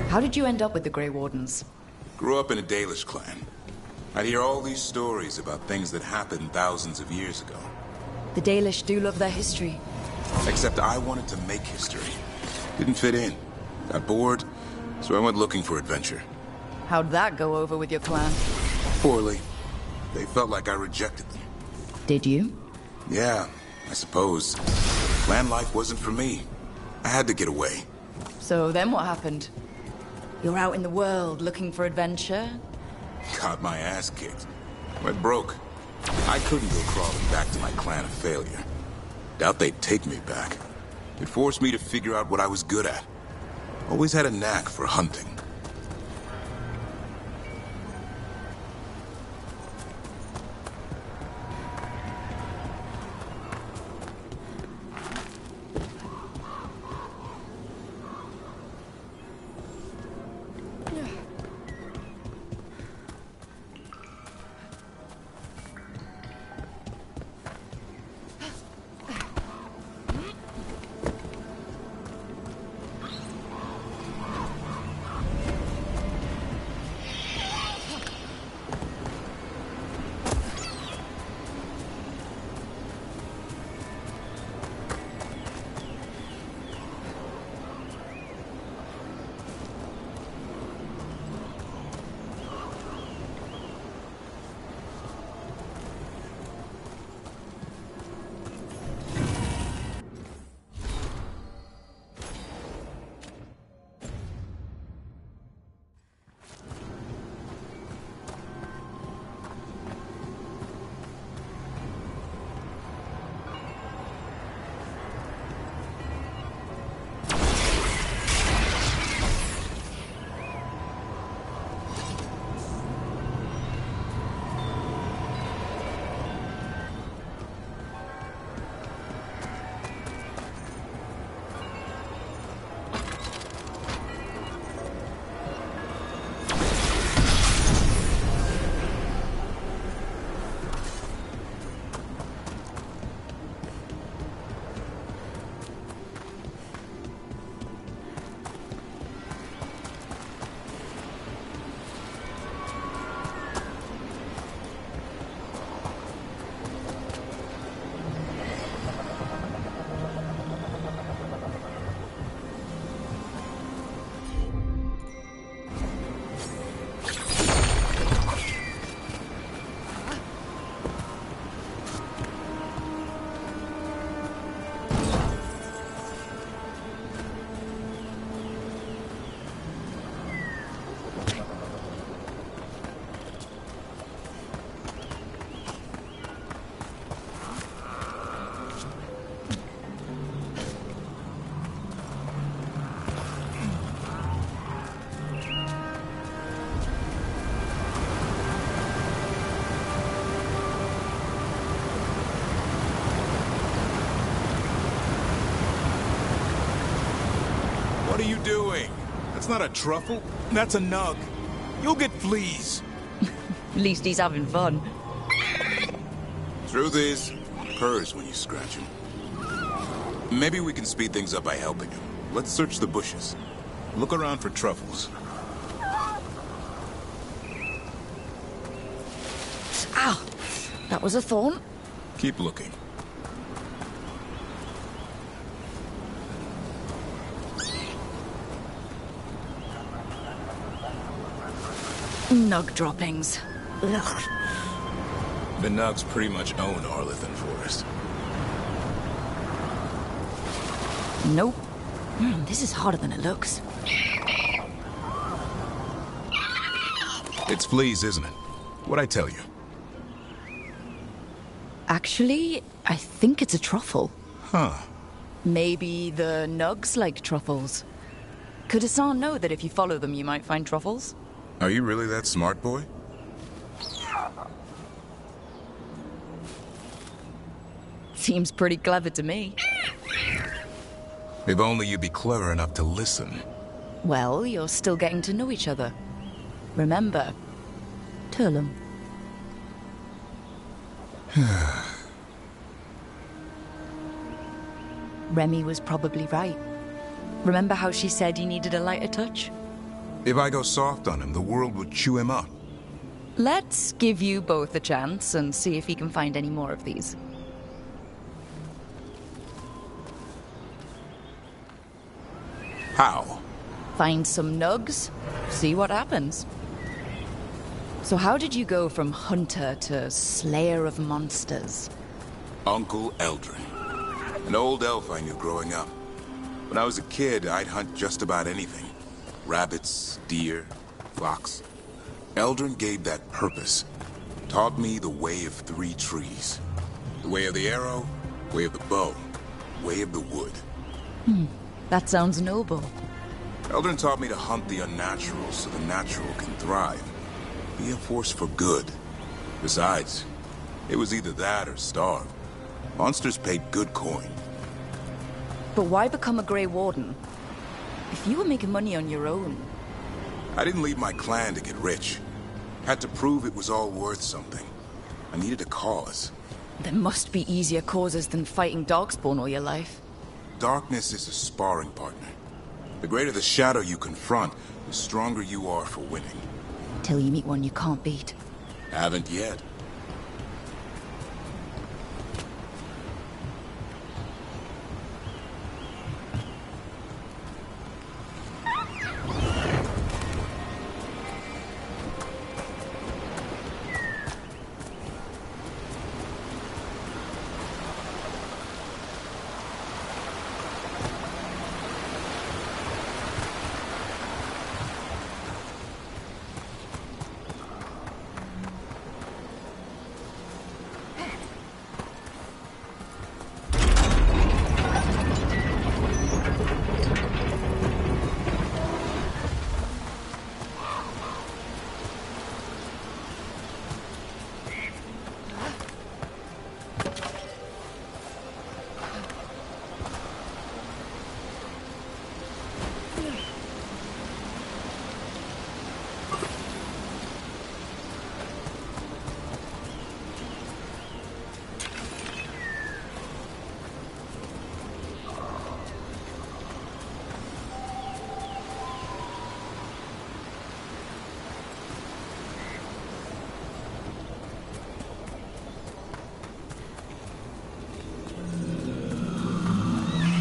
How did you end up with the Grey Wardens? Grew up in a Dalish clan. I'd hear all these stories about things that happened thousands of years ago. The Dalish do love their history. Except I wanted to make history. Didn't fit in. Got bored, so I went looking for adventure. How'd that go over with your clan? Poorly. They felt like I rejected them. Did you? Yeah, I suppose. Clan life wasn't for me. I had to get away. So then what happened? You're out in the world looking for adventure? Got my ass kicked. Went broke. I couldn't go crawling back to my clan a failure. Doubt they'd take me back. It forced me to figure out what I was good at. Always had a knack for hunting. are you doing? That's not a truffle. That's a nug. You'll get fleas. At least he's having fun. Truth is, purrs when you scratch him. Maybe we can speed things up by helping him. Let's search the bushes. Look around for truffles. Ow! That was a thorn. Keep looking. Nug droppings. Ugh. The nugs pretty much own Arlithan Forest. Nope. This is harder than it looks. It's fleas, isn't it? What'd I tell you? Actually, I think it's a truffle. Huh. Maybe the nugs like truffles. Could Hassan know that if you follow them, you might find truffles? Are you really that smart, boy? Seems pretty clever to me. If only you'd be clever enough to listen. Well, you're still getting to know each other. Remember, Turlum. Remy was probably right. Remember how she said he needed a lighter touch? If I go soft on him, the world would chew him up. Let's give you both a chance and see if he can find any more of these. How? Find some nugs, see what happens. So how did you go from hunter to slayer of monsters? Uncle Eldrin. An old elf I knew growing up. When I was a kid, I'd hunt just about anything. Rabbits, deer, fox. Eldrin gave that purpose. Taught me the way of 3 trees. The way of the arrow, way of the bow, way of the wood. That sounds noble. Eldrin taught me to hunt the unnatural so the natural can thrive. Be a force for good. Besides, it was either that or starve. Monsters paid good coin. But why become a Grey Warden? If you were making money on your own... I didn't leave my clan to get rich. Had to prove it was all worth something. I needed a cause. There must be easier causes than fighting Darkspawn all your life. Darkness is a sparring partner. The greater the shadow you confront, the stronger you are for winning. Till you meet one you can't beat. Haven't yet.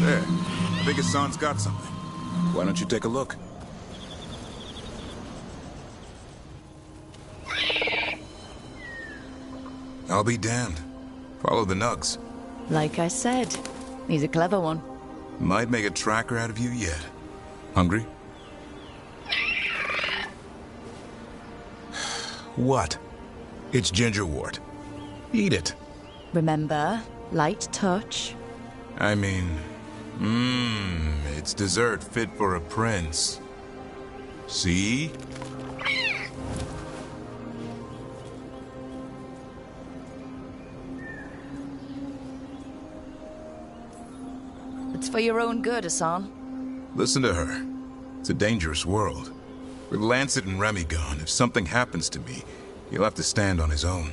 There. I think Hassan's got something. Why don't you take a look? I'll be damned. Follow the nugs. Like I said, he's a clever one. Might make a tracker out of you yet. Hungry? What? It's gingerwort. Eat it. Remember, light touch. I mean, it's dessert fit for a prince. See? It's for your own good, Hassan. Listen to her. It's a dangerous world. With Lancet and Remy gone, if something happens to me, he'll have to stand on his own.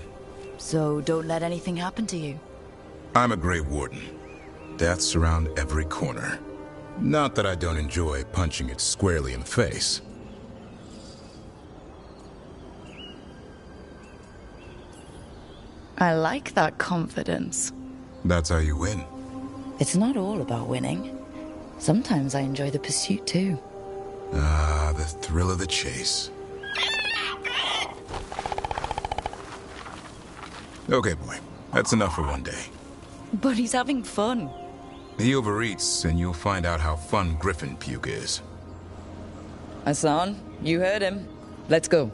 So don't let anything happen to you. I'm a Grey Warden. Death's around every corner. Not that I don't enjoy punching it squarely in the face. I like that confidence. That's how you win. It's not all about winning. Sometimes I enjoy the pursuit too. Ah, the thrill of the chase. Okay, boy. That's enough for one day. But he's having fun. He overeats, and you'll find out how fun Griffon puke is. Hassan, you heard him. Let's go.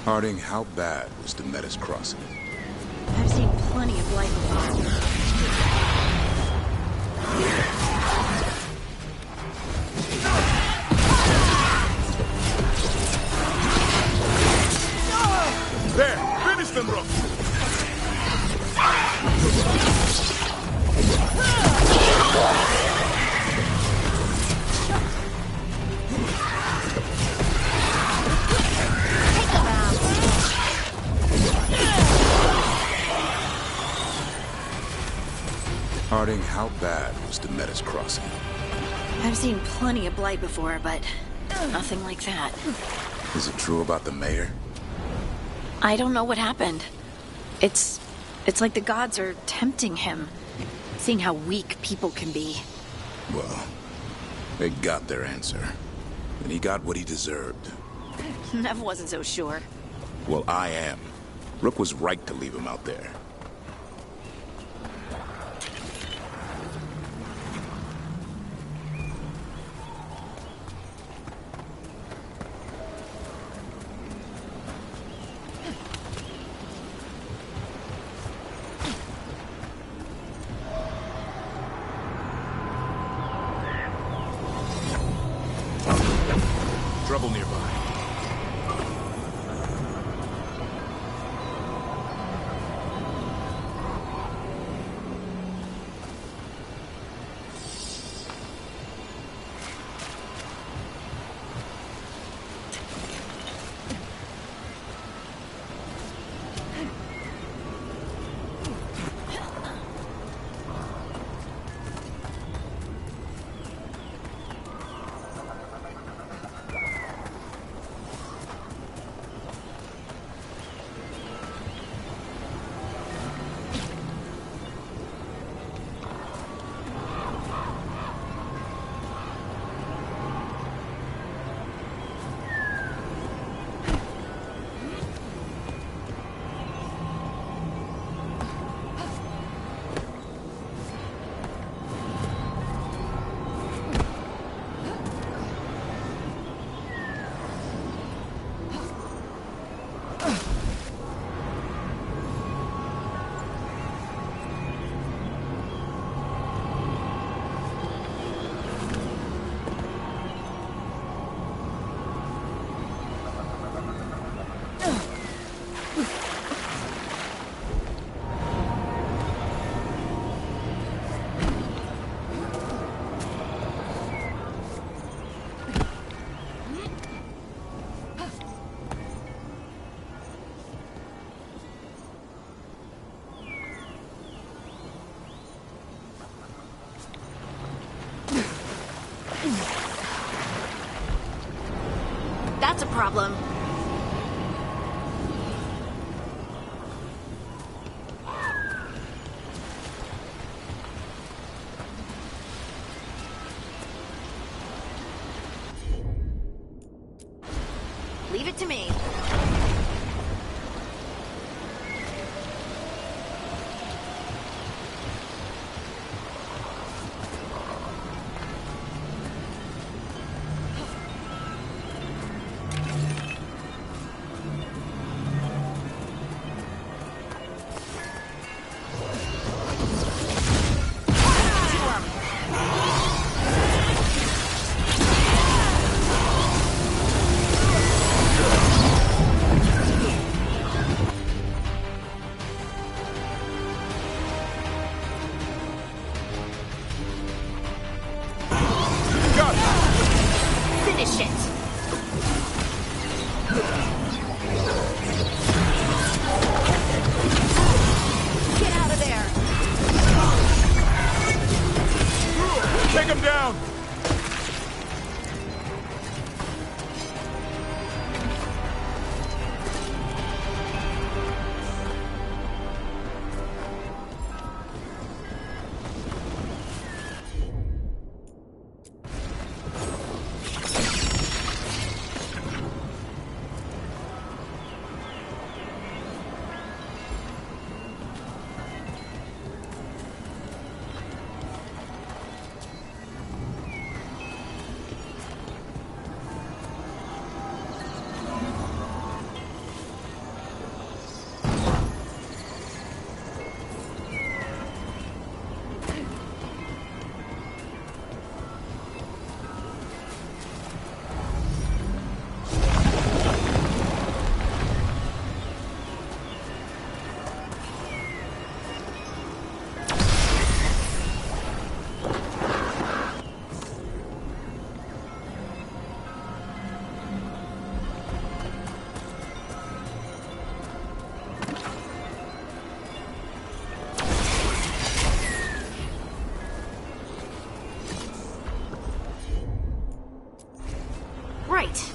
Harding, how bad was Thedas crossing? I've seen plenty of Blight before. There! Finish them, Rook! Harding, how bad was Thedas crossing? I've seen plenty of Blight before, but nothing like that. Is it true about the mayor? I don't know what happened. It's like the gods are tempting him, seeing how weak people can be. Well, they got their answer. And he got what he deserved. Nev wasn't so sure. Well, I am. Rook was right to leave him out there. Trouble nearby. problem. Leave it to me. Right.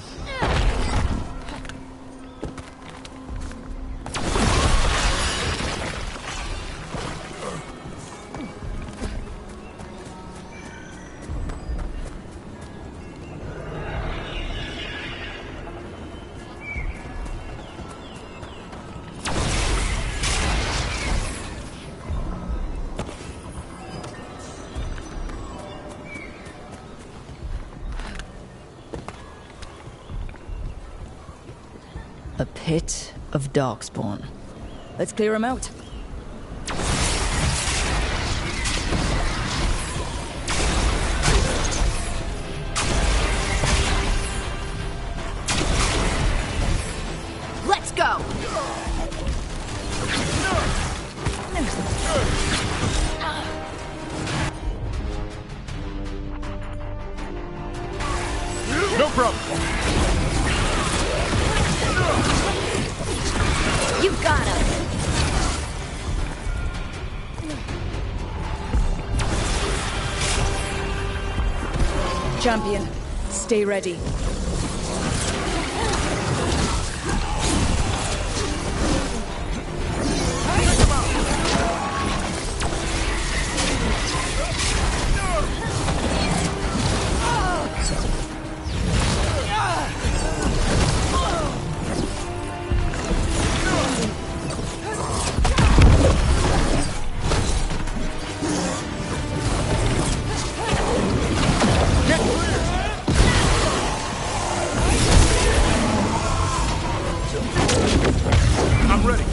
A pit of darkspawn. Let's clear him out. Let's go! No problem. You got him! Champion, stay ready.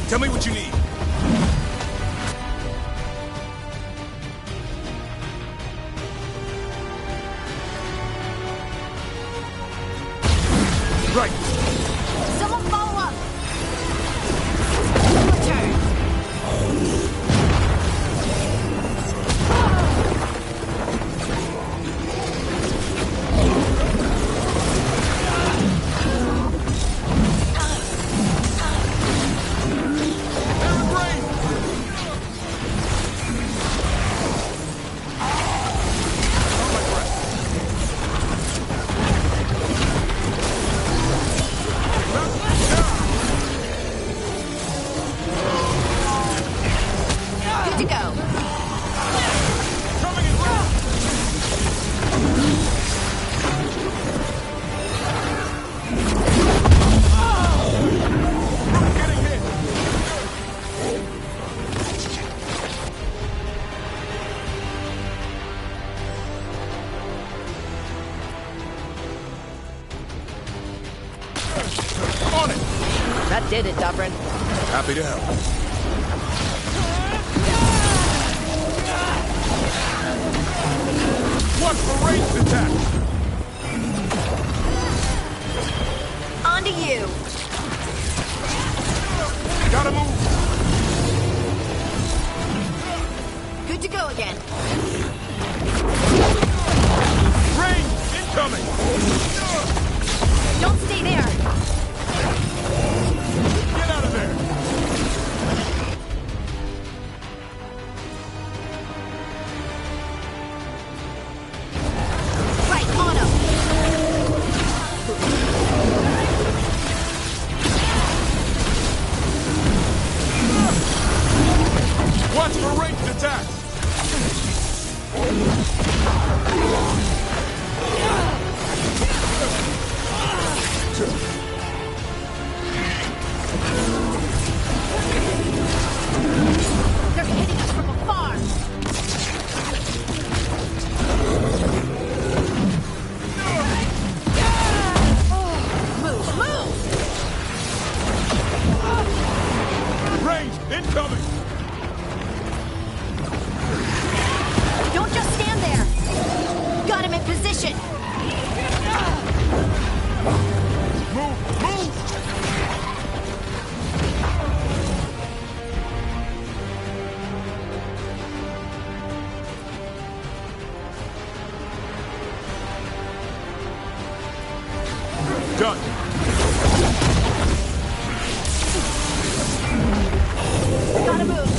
Tell me what you need. Right. Someone follow up! Your turn! That did it, Davrin. Happy to help. Watch for ranged attack! On to you! Gotta move! Good to go again. Range incoming! Don't stay there! Get out of there! Right, on him! Watch for ranged attack! They're hitting us from afar! Move, move! Range incoming! Don't just stand there! Got him in position! Move! Move! Done! Gotta move!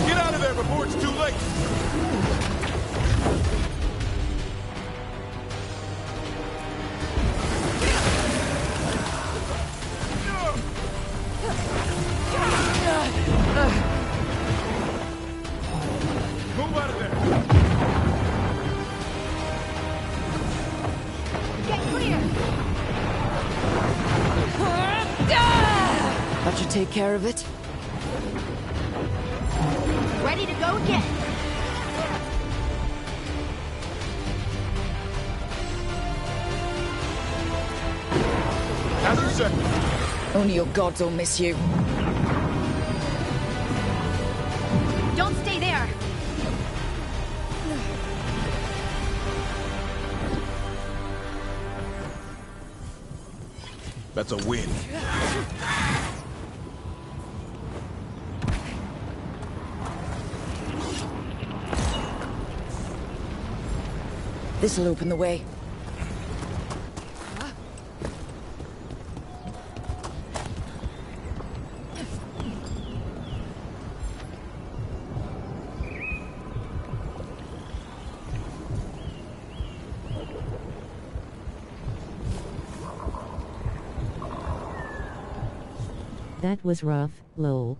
Get out of there before it's too late! Move out of there! Get clear! That should take care of it. Ready to go again! As you said. Only your gods will miss you. Don't stay there! That's a win. This'll open the way. That was rough, lol.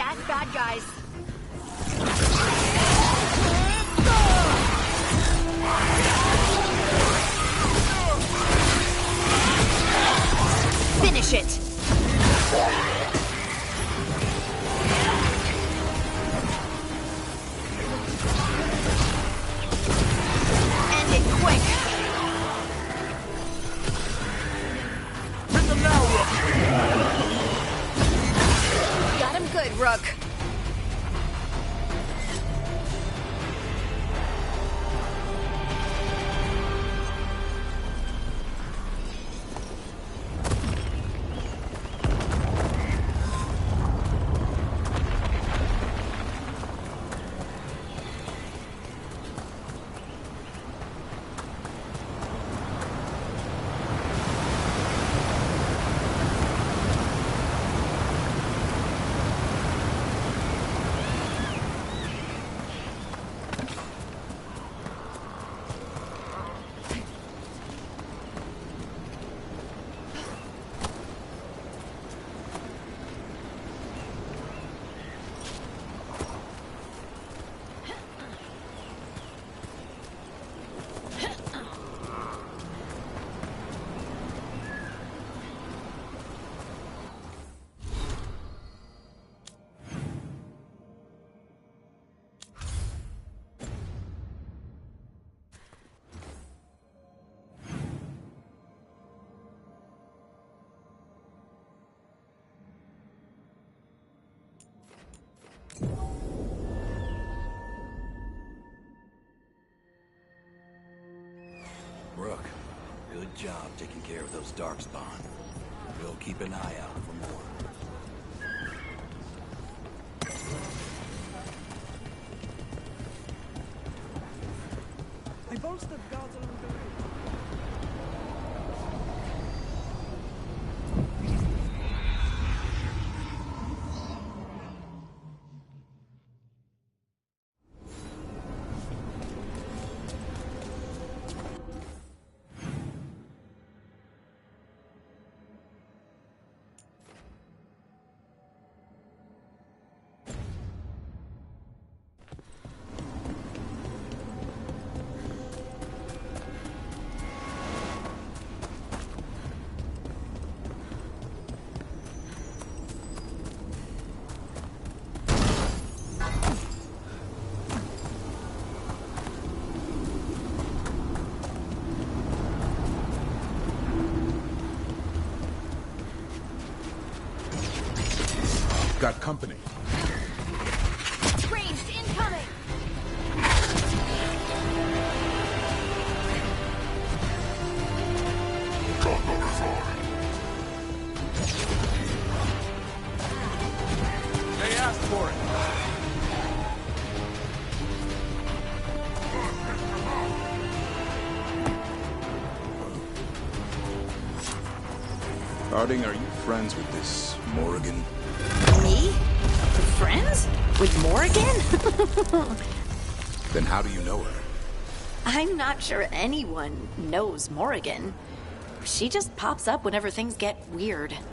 last bad guys. Finish it! End it quick! Hit them now, Rook! Got him good, Rook. Rook, good job taking care of those darkspawn. We'll keep an eye out for more. I bolstered guards along the route. Got company. Ranged incoming! They asked for it. Harding, are you friends with this Morrigan? Me? Friends? With Morrigan? Then how do you know her? I'm not sure anyone knows Morrigan. She just pops up whenever things get weird.